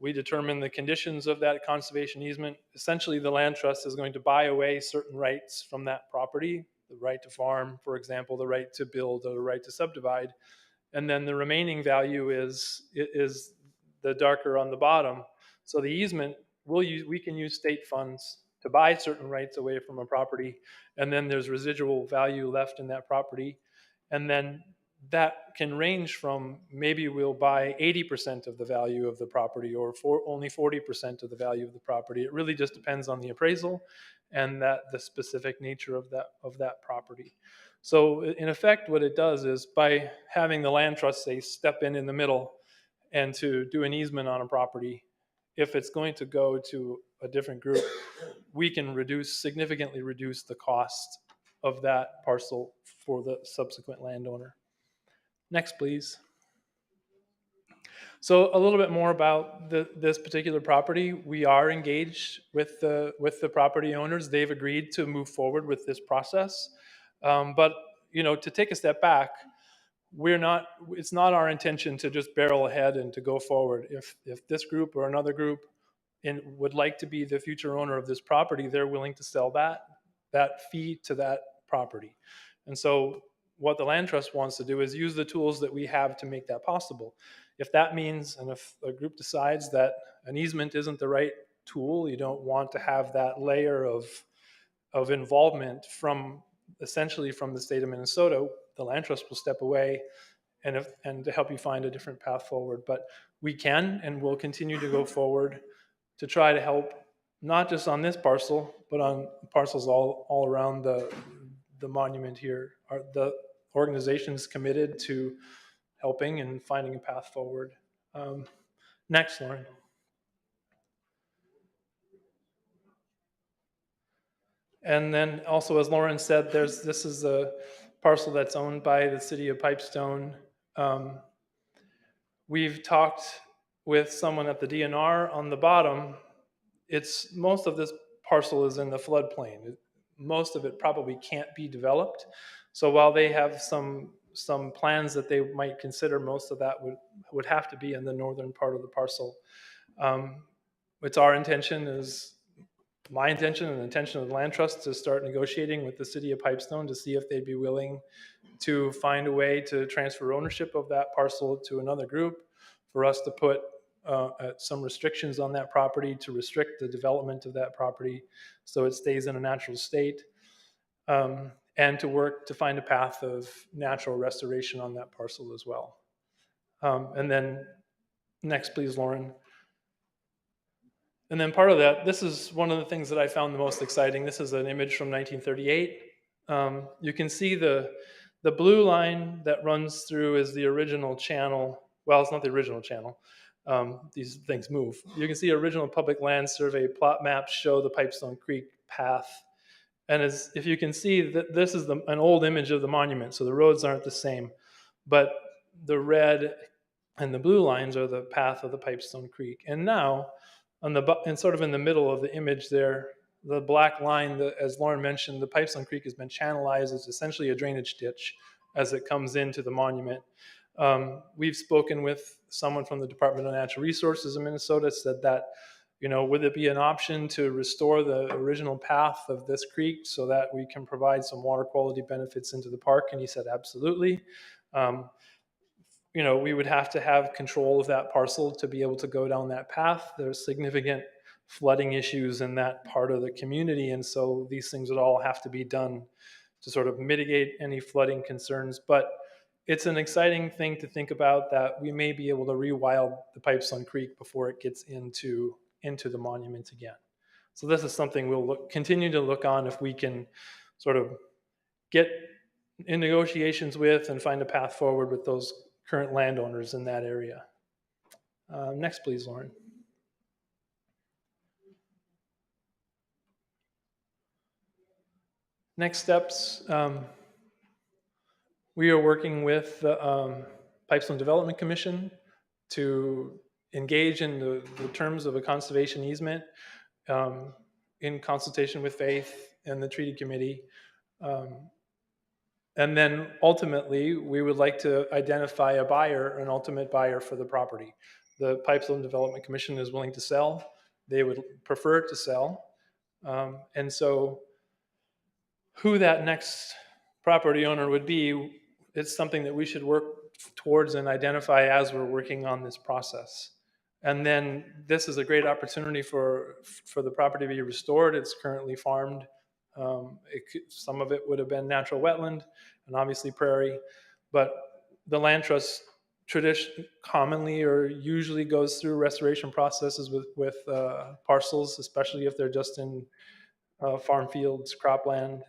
we determine the conditions of that conservation easement. Essentially, the Land Trust is going to buy away certain rights from that property, the right to farm, for example, the right to build, or the right to subdivide. And then the remaining value is the darker on the bottom. So the easement, we can use state funds to buy certain rights away from a property, and then there's residual value left in that property. And then that can range from, maybe we'll buy 80% of the value of the property, or only 40% of the value of the property. It really just depends on the appraisal and the specific nature of that property. So in effect, what it does is, by having the Land Trust, say, step in the middle and to do an easement on a property, if it's going to go to a different group, we can significantly reduce the cost of that parcel for the subsequent landowner. Next, please. So a little bit more about this particular property. We are engaged with the property owners. They've agreed to move forward with this process. But to take a step back, it's not our intention to just barrel ahead and to go forward. If this group or another group would like to be the future owner of this property, they're willing to sell that fee to that property. And so what the Land Trust wants to do is use the tools that we have to make that possible. If that means, and if a group decides that an easement isn't the right tool, you don't want to have that layer of involvement essentially from the state of Minnesota, the Land Trust will step away and to help you find a different path forward. But we can and will continue to go forward to try to help, not just on this parcel, but on parcels all around the monument here. The organization's committed to helping and finding a path forward. Next, Lauren. And then also, as Lauren said, this is a parcel that's owned by the city of Pipestone. We've talked with someone at the DNR on the bottom, it's most of this parcel is in the floodplain. Most of it probably can't be developed. So while they have some plans that they might consider, most of that would have to be in the northern part of the parcel. It's our intention, is my intention and the intention of the land trust, to start negotiating with the city of Pipestone to see if they'd be willing to find a way to transfer ownership of that parcel to another group, for us to put some restrictions on that property, to restrict the development of that property so it stays in a natural state, and to work to find a path of natural restoration on that parcel as well. And then next, please, Lauren. And then part of that, this is one of the things that I found the most exciting. This is an image from 1938. You can see the blue line that runs through is the original channel. Well, it's not the original channel. These things move. You can see original public land survey plot maps show the Pipestone Creek path. And if you can see, that this is an old image of the monument, so the roads aren't the same. But the red and the blue lines are the path of the Pipestone Creek. And now, and sort of in the middle of the image there, the black line, as Lauren mentioned, the Pipestone Creek has been channelized. It's essentially a drainage ditch as it comes into the monument. We've spoken with someone from the Department of Natural Resources in Minnesota, said that, would it be an option to restore the original path of this creek so that we can provide some water quality benefits into the park? And he said, absolutely. We would have to have control of that parcel to be able to go down that path. There's significant flooding issues in that part of the community, and so these things would all have to be done to sort of mitigate any flooding concerns. But it's an exciting thing to think about, that we may be able to rewild the Pipestone Creek before it gets into the monument again. So this is something we'll continue to look on, if we can sort of get in negotiations with and find a path forward with those current landowners in that area. Next, please, Lauren. Next steps, we are working with the Pipestone Development Commission to engage in the terms of a conservation easement in consultation with Faith and the Treaty Committee. And then ultimately, we would like to identify an ultimate buyer for the property. The Pipestone Development Commission is willing to sell. They would prefer to sell. And so who that next property owner would be, it's something that we should work towards and identify as we're working on this process. And then this is a great opportunity for the property to be restored. It's currently farmed. Some of it would have been natural wetland and obviously prairie, but the land trust commonly or usually goes through restoration processes with parcels, especially if they're just in farm fields, cropland.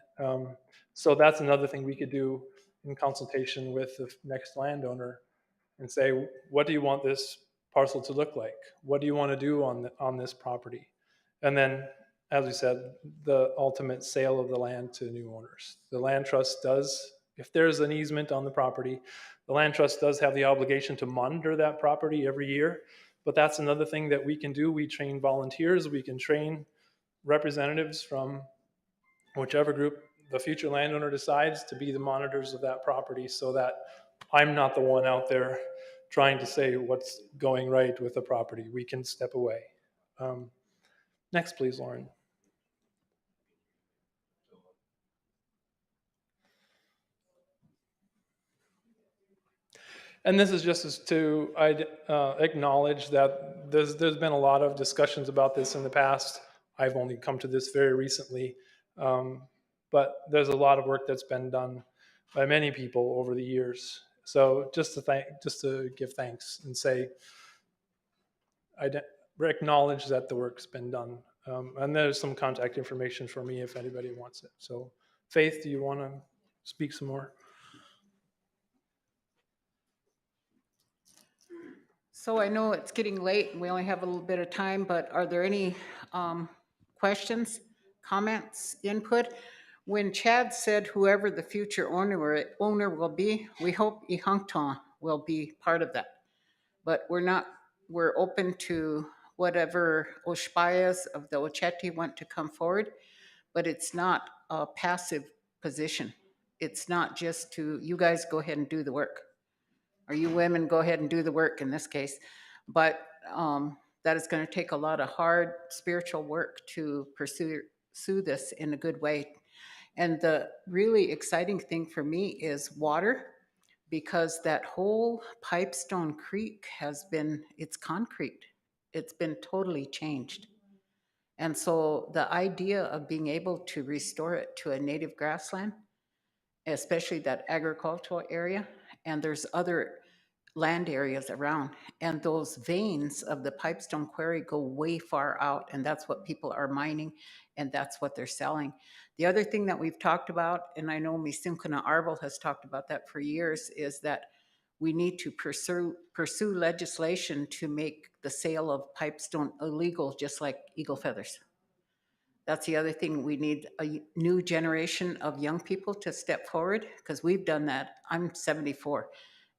So that's another thing we could do in consultation with the next landowner and say, what do you want this parcel to look like? What do you want to do on this property? And then, as we said, the ultimate sale of the land to new owners. The land trust does, if there's an easement on the property, the land trust does have the obligation to monitor that property every year. But that's another thing that we can do. We train volunteers. We can train representatives from whichever group the future landowner decides to be the monitors of that property, so that I'm not the one out there trying to say what's going right with the property. We can step away. Next, please, Lauren. And this is just to acknowledge that there's been a lot of discussions about this in the past. I've only come to this very recently, but there's a lot of work that's been done by many people over the years. So just to give thanks and say, acknowledge that the work's been done. And there's some contact information for me if anybody wants it. So Faith, do you want to speak some more? So I know it's getting late and we only have a little bit of time, but are there any questions, comments, input? When Chad said whoever the future owner will be, we hope Ihangton will be part of that. But we're not we're open to whatever Oshpayas of the Oceti want to come forward, but it's not a passive position. It's not just to, you guys go ahead and do the work, or you women go ahead and do the work in this case. But that is going to take a lot of hard spiritual work to pursue this in a good way. And the really exciting thing for me is water, because that whole Pipestone Creek has been, it's concrete. It's been totally changed. And so the idea of being able to restore it to a native grassland, especially that agricultural area, and there's other land areas around, and those veins of the Pipestone Quarry go way far out, and that's what people are mining, and that's what they're selling. The other thing that we've talked about, and I know Misinkana Arvel has talked about that for years, is that we need to pursue legislation to make the sale of pipestone illegal, just like eagle feathers. That's the other thing. We need a new generation of young people to step forward, because we've done that. I'm 74,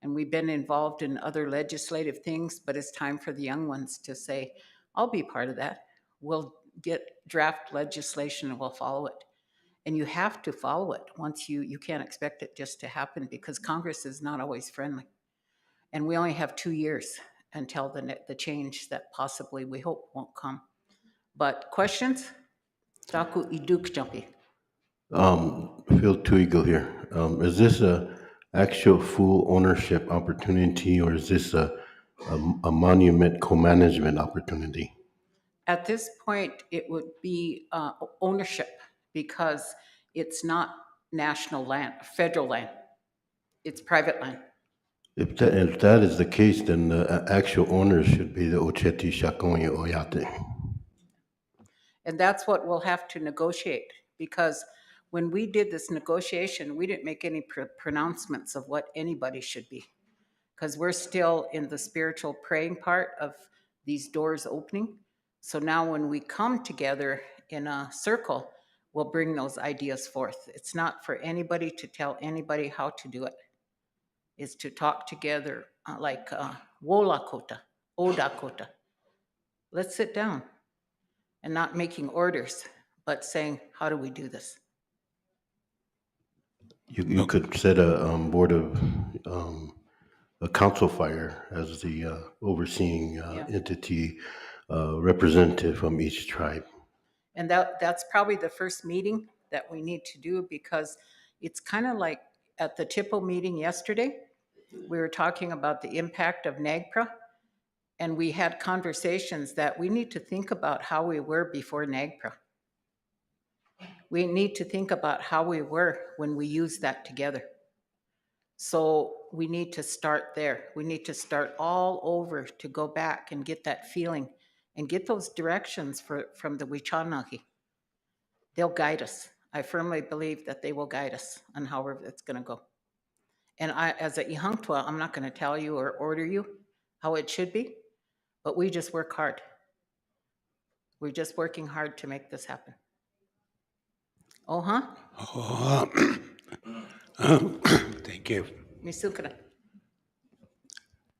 and we've been involved in other legislative things, but it's time for the young ones to say, I'll be part of that. We'll get draft legislation and we'll follow it. And you have to follow it. Once you can't expect it just to happen, because Congress is not always friendly. And we only have 2 years until the change that possibly we hope won't come. But questions? Taku iduk jumpy. Phil Twigo here. Is this a actual full ownership opportunity, or is this a monument co-management opportunity? At this point, it would be ownership, because it's not national land, federal land. It's private land. If that is the case, then the actual owners should be the Oceti, Sakowin, Oyate. And that's what we'll have to negotiate, because when we did this negotiation, we didn't make any pronouncements of what anybody should be, because we're still in the spiritual praying part of these doors opening. So now when we come together in a circle, we'll bring those ideas forth. It's not for anybody to tell anybody how to do it. It's to talk together like Wolakota, Odakota. Let's sit down and not making orders, but saying, how do we do this? You could set a board of a council fire as the overseeing entity representative from each tribe. And that's probably the first meeting that we need to do, because it's kind of like at the TIPO meeting yesterday, we were talking about the impact of NAGPRA, and we had conversations that we need to think about how we were before NAGPRA. We need to think about how we were when we used that together. So we need to start there. We need to start all over to go back and get that feeling and get those directions from the Wichanagi. They'll guide us. I firmly believe that they will guide us on however it's going to go. And I, as a Ihangtua, I'm not going to tell you or order you how it should be, but we just work hard. We're just working hard to make this happen. Oh, Thank you. Misukana.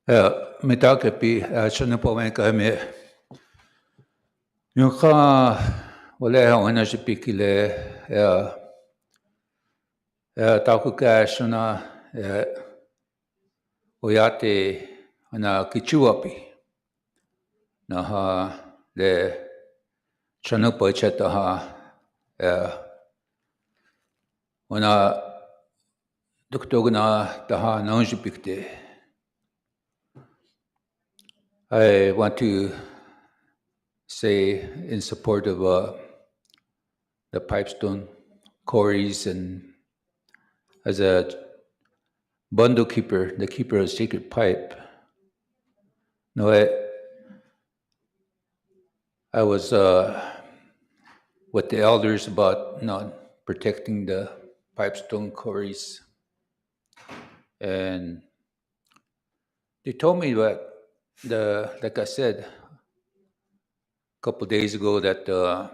Mitakapi, Shanapovan Kame. Yuka, Wale, Wanashipikile, Takuka, Shana, Oyate, Ana Kichuapi. Naha, Le Chanupa Chetaha, Wana Duktogana, Taha, Nanjipikte. I want to say in support of the Pipestone Quarries, and as a bundle keeper, the keeper of sacred pipe. No, I was with the elders about not protecting the Pipestone Quarries, and they told me that like I said a couple days ago, that the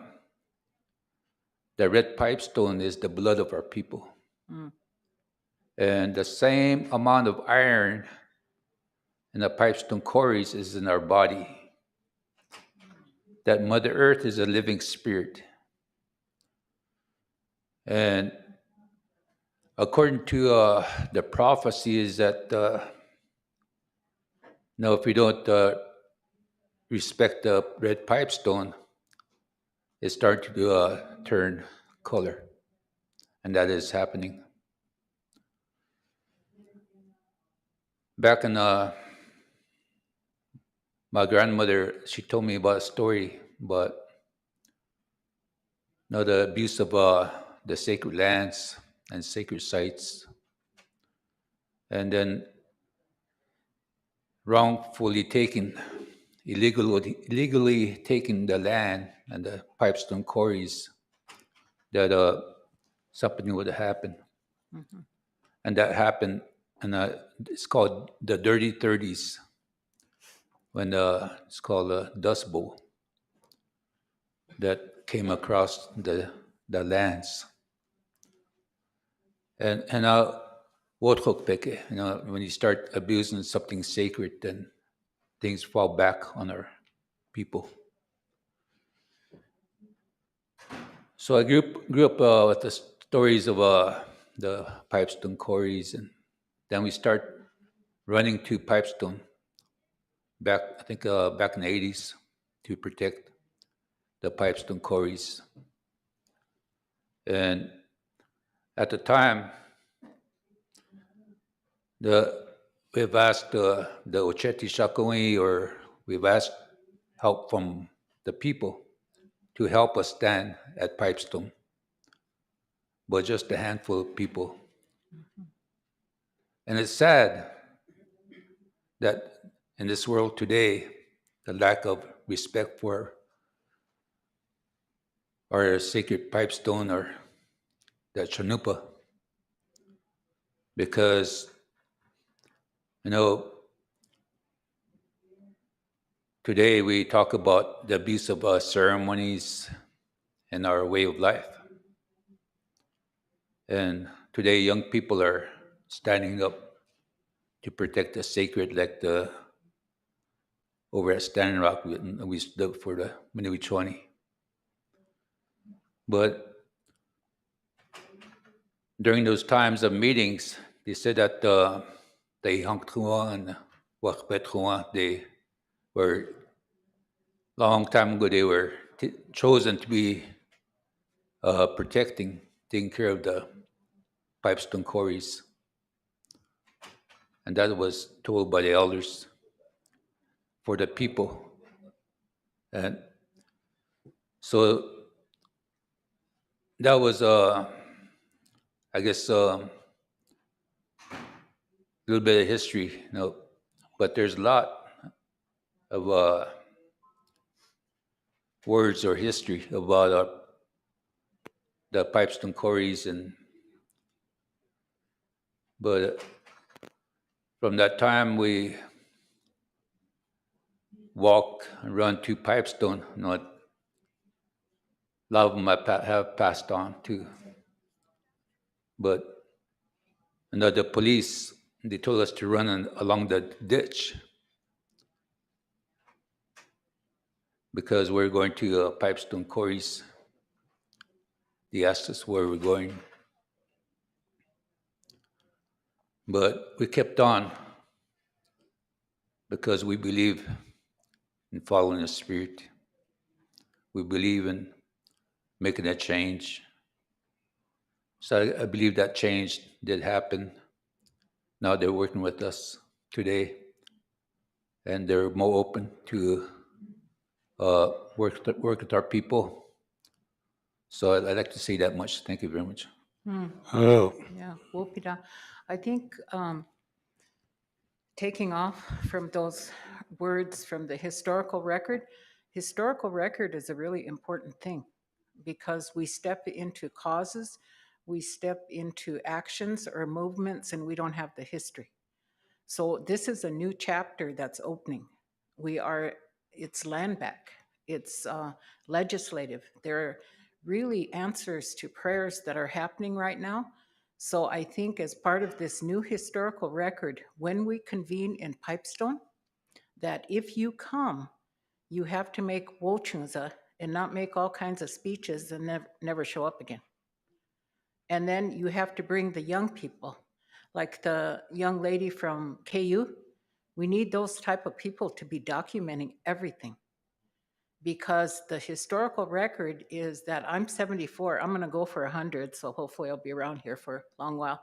red pipestone is the blood of our people. And the same amount of iron and the Pipestone Quarries is in our body. That Mother Earth is a living spirit. And according to the prophecy is that if we don't respect the red pipestone, it's starting to turn color. And that is happening. Back in my grandmother, she told me about a story about the abuse of the sacred lands and sacred sites, and then wrongfully illegally taking the land and the Pipestone Quarries, that something would happen. Mhm. And that happened, and it's called the Dirty 30s, when it's called the Dust Bowl that came across the lands. And when you start abusing something sacred, then things fall back on our people. So I grew up with the stories of the Pipestone Quarries, and then we start running to Pipestone back in the 80s to protect the Pipestone Quarries. And at the time, we've asked the Oceti Sakowin, or we've asked help from the people to help us stand at Pipestone, but just a handful of people. And it's sad that in this world today, the lack of respect for our sacred pipestone or the chanupa, because today we talk about the abuse of ceremonies and our way of life. And today young people are standing up to protect the sacred, like over at Standing Rock, we stood up for the Miniwichwani. But during those times of meetings, they said that the Ihangtua and Wakbetua, they were, long time ago, they were chosen to be taking care of the Pipestone Quarries. And that was told by the elders for the people. And so that was, I guess, a little bit of history, but there's a lot of words or history about the Pipestone Quarries, but from that time we walk and run to Pipestone. A lot of them have passed on too. But the police, they told us to run along the ditch because we're going to Pipestone Quarries. They asked us where we're going. But we kept on because we believe in following the Spirit. We believe in making a change. So I believe that change did happen. Now they're working with us today, and they're more open to work with our people. So I'd like to say that much. Thank you very much. Oh, Yeah, Wopida. I think taking off from those words from the historical record is a really important thing, because we step into causes, we step into actions or movements, and we don't have the history. So this is a new chapter that's opening. It's land back, it's legislative. There are really answers to prayers that are happening right now. So I think as part of this new historical record, when we convene in Pipestone, that if you come, you have to make wochunza and not make all kinds of speeches and never show up again. And then you have to bring the young people, like the young lady from KU. We need those type of people to be documenting everything, because the historical record is that I'm 74. I'm going to go for 100, so hopefully I'll be around here for a long while.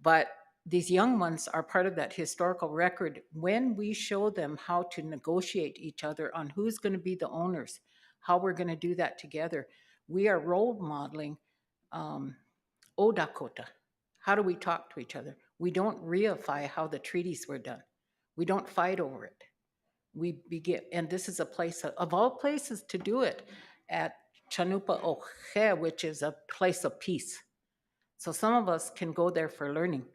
But these young ones are part of that historical record. When we show them how to negotiate each other on who's going to be the owners, how we're going to do that together, we are role modeling Odakota. How do we talk to each other? We don't reify how the treaties were done. We don't fight over it. We begin, and this is a place of all places to do it, at Chanupa Oje, which is a place of peace. So some of us can go there for learning,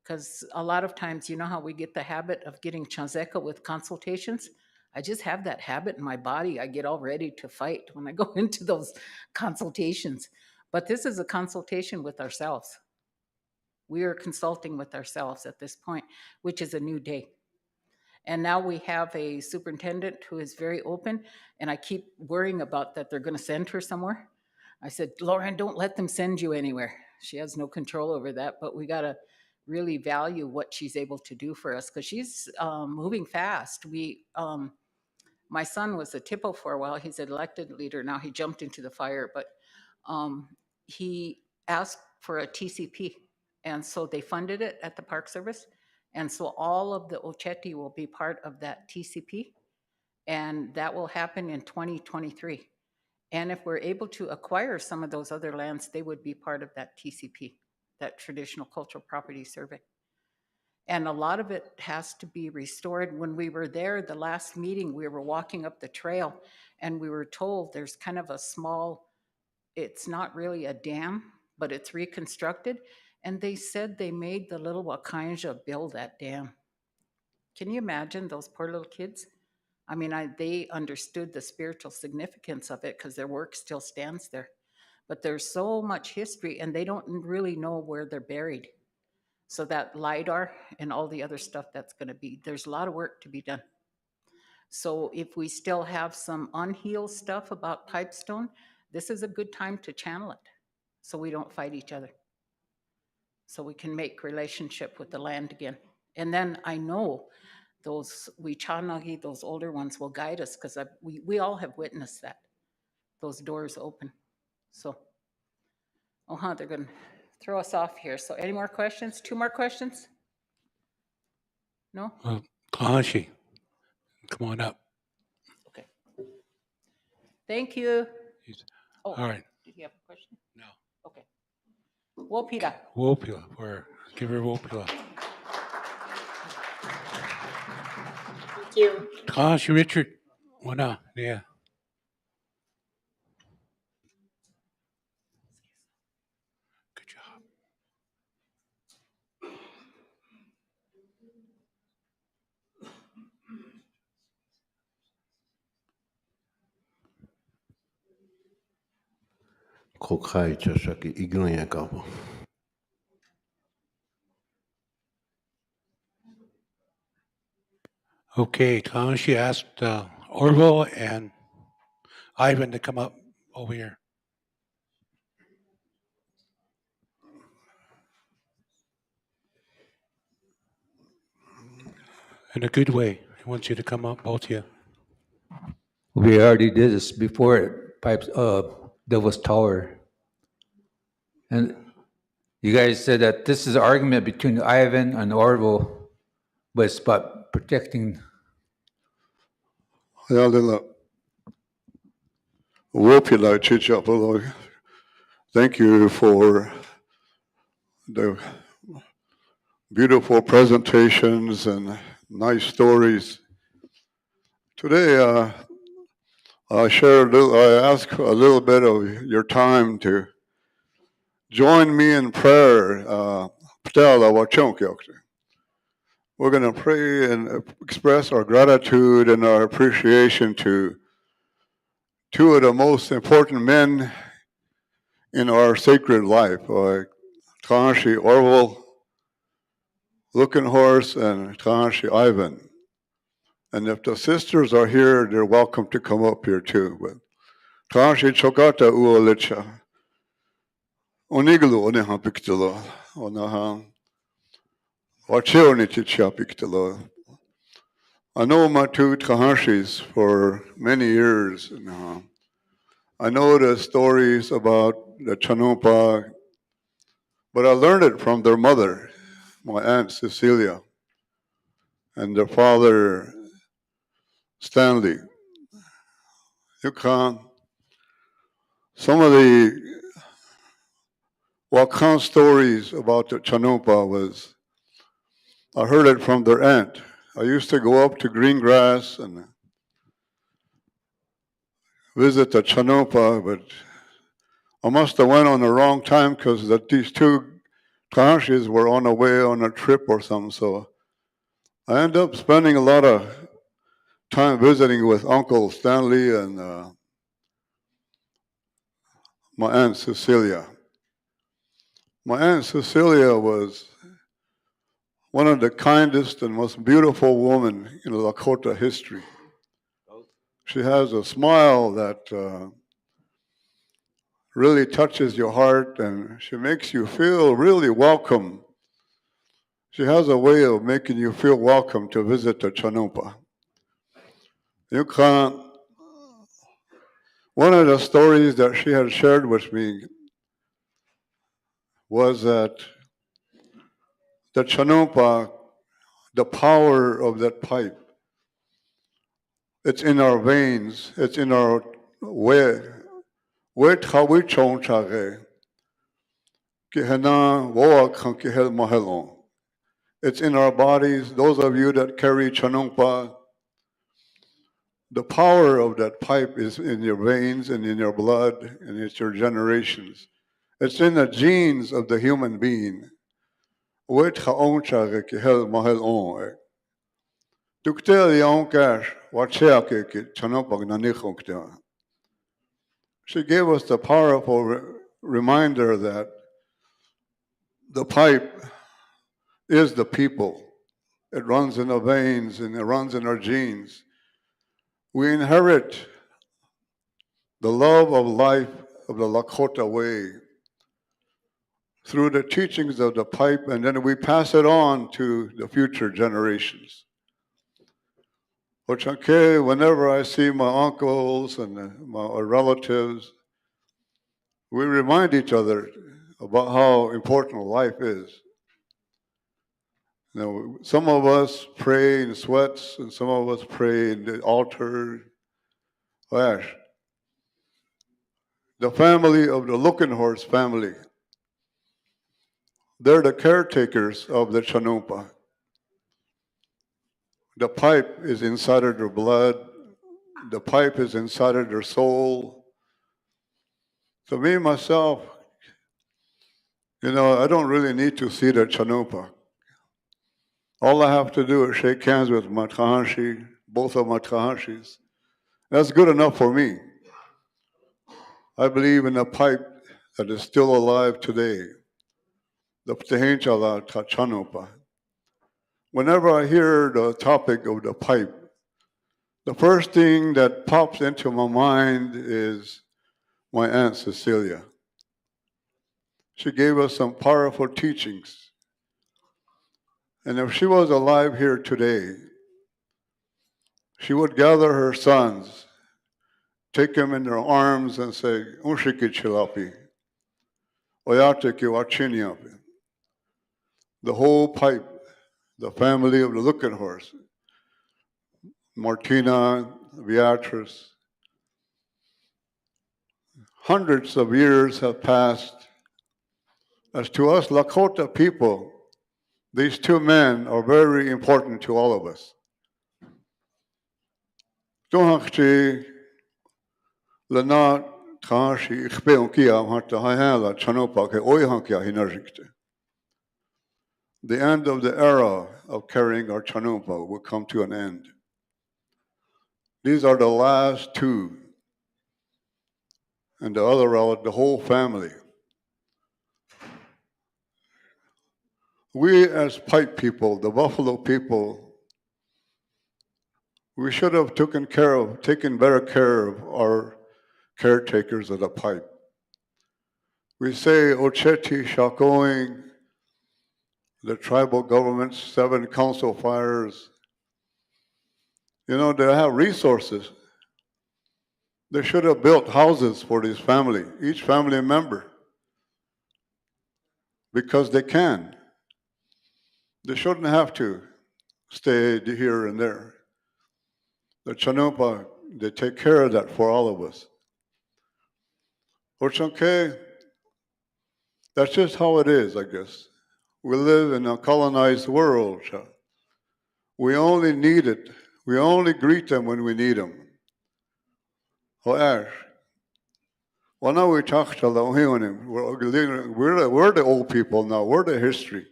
because a lot of times, you know how we get the habit of getting chanzeka with consultations? I just have that habit in my body. I get all ready to fight when I go into those consultations. But this is a consultation with ourselves. We are consulting with ourselves at this point, which is a new day. And now we have a superintendent who is very open, and I keep worrying about that they're going to send her somewhere. I said, Lauren, don't let them send you anywhere. She has no control over that, but we got to really value what she's able to do for us, because she's moving fast. My son was a TIPO for a while. He's an elected leader now. He jumped into the fire, but he asked for a TCP, and so they funded it at the Park Service. And so all of the Oceti will be part of that TCP, and that will happen in 2023. And if we're able to acquire some of those other lands, they would be part of that TCP, that Traditional Cultural Property Survey. And a lot of it has to be restored. When we were there, the last meeting, we were walking up the trail, and we were told there's kind of a small, it's not really a dam, but it's reconstructed. And they said they made the little Wakanja build that dam. Can you imagine those poor little kids? I mean, they understood the spiritual significance of it because their work still stands there. But there's so much history, and they don't really know where they're buried. So that LIDAR and all the other stuff that's going to be, there's a lot of work to be done. So if we still have some unhealed stuff about Pipestone, this is a good time to channel it, so we don't fight each other, so we can make relationship with the land again. And then I know those Wichanagi, those older ones, will guide us, because we all have witnessed that, those doors open. So, they're going to throw us off here. So any more questions? 2 more questions? No? Kahashi, come on up. Okay. Thank you. All right. Did you have a question? No. Okay. Wopira. Wopila, give her Wopila. Thank you. Kahashi Richard, wana, yeah. Good job. Kokai chashaki ignoya kapo. Okay, Kahashi asked Orville and Ivan to come up over here. In a good way. He wants you to come up, both of you. We already did this before at Devil's Tower. And you guys said that this is an argument between Ivan and Orville, but it's about protecting. Thank you for the beautiful presentations and nice stories. Today, I ask a little bit of your time to join me in prayer. We're going to pray and express our gratitude and our appreciation to 2 of the most important men in our sacred life, Tashi Orville Looking Horse and Tashi Ivan. And if the sisters are here, they're welcome to come up here too. But Tashi Chokata Uolicha. Oniglu Oneha Pictolo. Onaha. Wacheonichi Pictolo. I know my two Tahashis for many years now. I know the stories about the Chanumpa, but I learned it from their mother, my Aunt Cecilia, and their father, Stanley. You can some of the Wakan stories about the Chanumpa was, I heard it from their aunt. I used to go up to Greengrass and visit the Chanumpa, but I must have went on the wrong time because these two Tahashis were on the way on a trip or something. So I ended up spending a lot of time visiting with Uncle Stanley and my Aunt Cecilia. My Aunt Cecilia was one of the kindest and most beautiful women in Lakota history. She has a smile that really touches your heart and she makes you feel really welcome. She has a way of making you feel welcome to visit the Chanumpa. You can't. One of the stories that she had shared with me was that the Chanumpa, the power of that pipe, it's in our veins, it's in our way. It's in our bodies. Those of you that carry Chanumpa, the power of that pipe is in your veins and in your blood and it's your generations. It's in the genes of the human being. She gave us the powerful reminder that the pipe is the people. It runs in the veins and it runs in our genes. We inherit the love of life of the Lakota way through the teachings of the pipe, and then we pass it on to the future generations. Whenever I see my uncles and my relatives, we remind each other about how important life is. You know, some of us pray in sweats, and some of us pray in the altar. The family of the Looking Horse family, they're the caretakers of the Chanumpa. The pipe is inside of their blood. The pipe is inside of their soul. So me, myself, I don't really need to see the Chanumpa. All I have to do is shake hands with my Tahashi, both of my Tahashis. That's good enough for me. I believe in a pipe that is still alive today, the Ptehenchala Chanumpa. Whenever I hear the topic of the pipe, the first thing that pops into my mind is my Aunt Cecilia. She gave us some powerful teachings. And if she was alive here today, she would gather her sons, take them in her arms and say, Unshiki Chilapi, Oyateki Wachiniapi. The whole pipe, the family of the Looking Horse, Martina, Beatrice. Hundreds of years have passed. As to us Lakota people, these two men are very important to all of us. Tuhakchi Lanat Tashi Ikpeunkia Hartahala Chanopake Oihankia Hinarjikte. The end of the era of carrying our Chanumpa will come to an end. These are the last two, and the other relative, the whole family. We as Pipe people, the Buffalo people, We should have taken better care of our caretakers of the pipe. We say Oceti, Sakowin, the tribal governments, 7 council fires. You know, they have resources. They should have built houses for this family, each family member, because they can. They shouldn't have to stay here and there. The Chanupa, they take care of that for all of us. Ochanke, that's just how it is, I guess. We live in a colonized world. We only need it. We only greet them when we need them. Ash. Well, now we talk to them. We're the old people now. We're the history.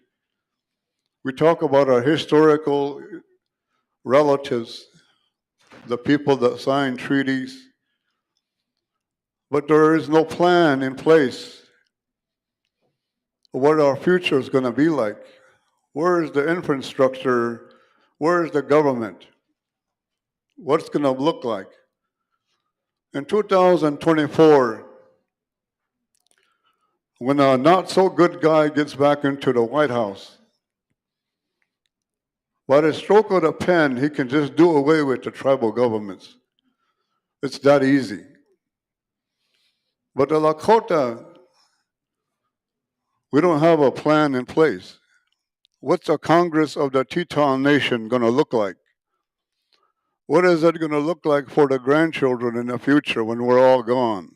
We talk about our historical relatives, the people that signed treaties, but there is no plan in place of what our future is going to be like. Where is the infrastructure? Where is the government? What's going to look like? In 2024, when a not so good guy gets back into the White House, by the stroke of the pen, he can just do away with the tribal governments. It's that easy. But the Lakota, we don't have a plan in place. What's the Congress of the Teton Nation going to look like? What is it going to look like for the grandchildren in the future when we're all gone?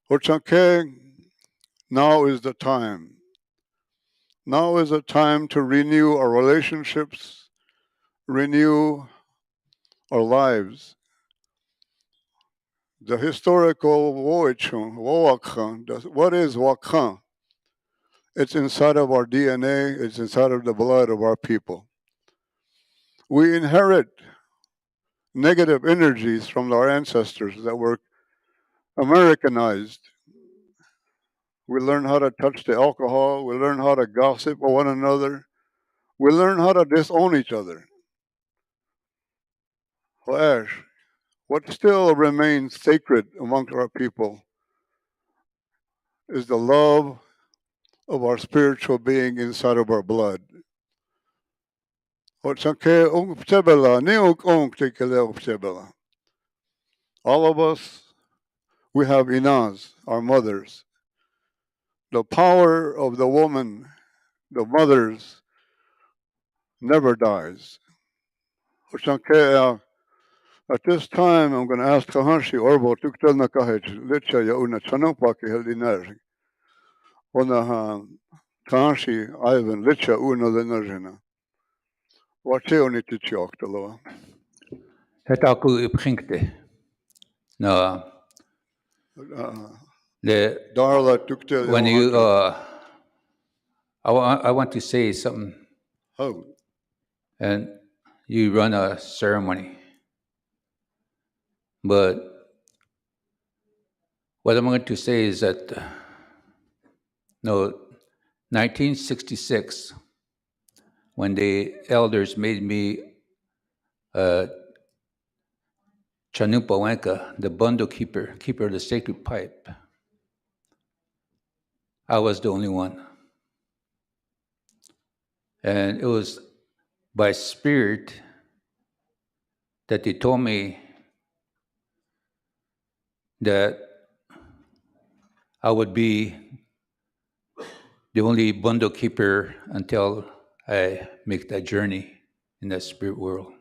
Ochanke, now is the time. Now is the time to renew our relationships, renew our lives. The historical Woichun, what is Wakan? It's inside of our DNA, it's inside of the blood of our people. We inherit negative energies from our ancestors that were Americanized. We learn how to touch the alcohol, we learn how to gossip with one another, we learn how to disown each other. Ash, what still remains sacred amongst our people is the love of our spiritual being inside of our blood. All of us, we have Inaz, our mothers. The power of the woman, the mothers, never dies. At this time, I'm going to ask Kahanshi Orbo Tuktel Nakahej, Licha Yauna Chanopaki Heldiner. Ona Kahanshi Ivan Licha Una Linerjina. Wache Onitichi Octaloa. Het aku ipginkte. No, the Darla Tuktel when you I want to say something, Oh, and you run a ceremony, but what I'm going to say is that no, 1966, when the elders made me Chanupawanka, the bundle keeper of the sacred pipe, I was the only one. And it was by spirit that they told me that I would be the only bundle keeper until I make that journey in that spirit world.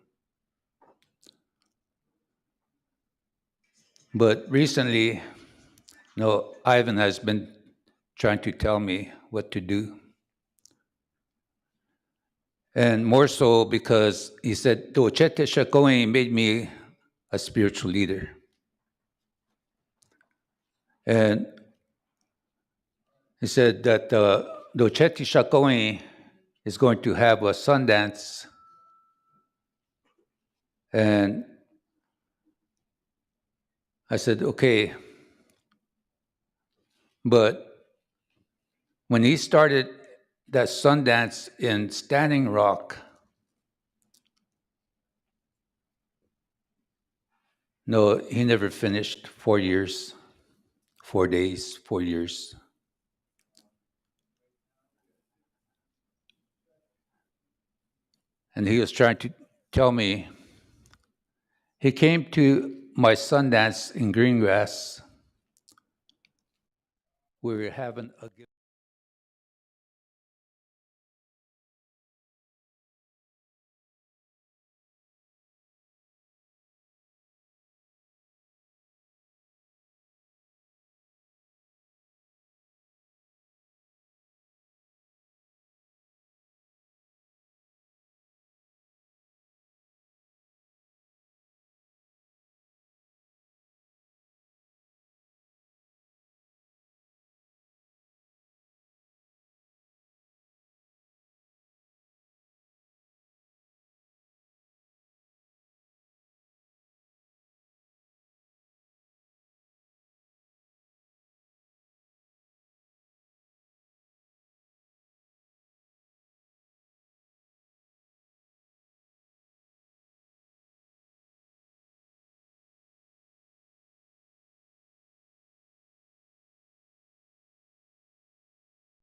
But recently, Ivan has been trying to tell me what to do. And more so because he said, the Oceti Sakowin made me a spiritual leader. And he said that the Oceti Sakowin is going to have a Sundance. And I said, okay. But when he started that Sundance in Standing Rock, No, he never finished 4 years, 4 days, 4 years. And he was trying to tell me, he came to my Sundance in Greengrass. We were having a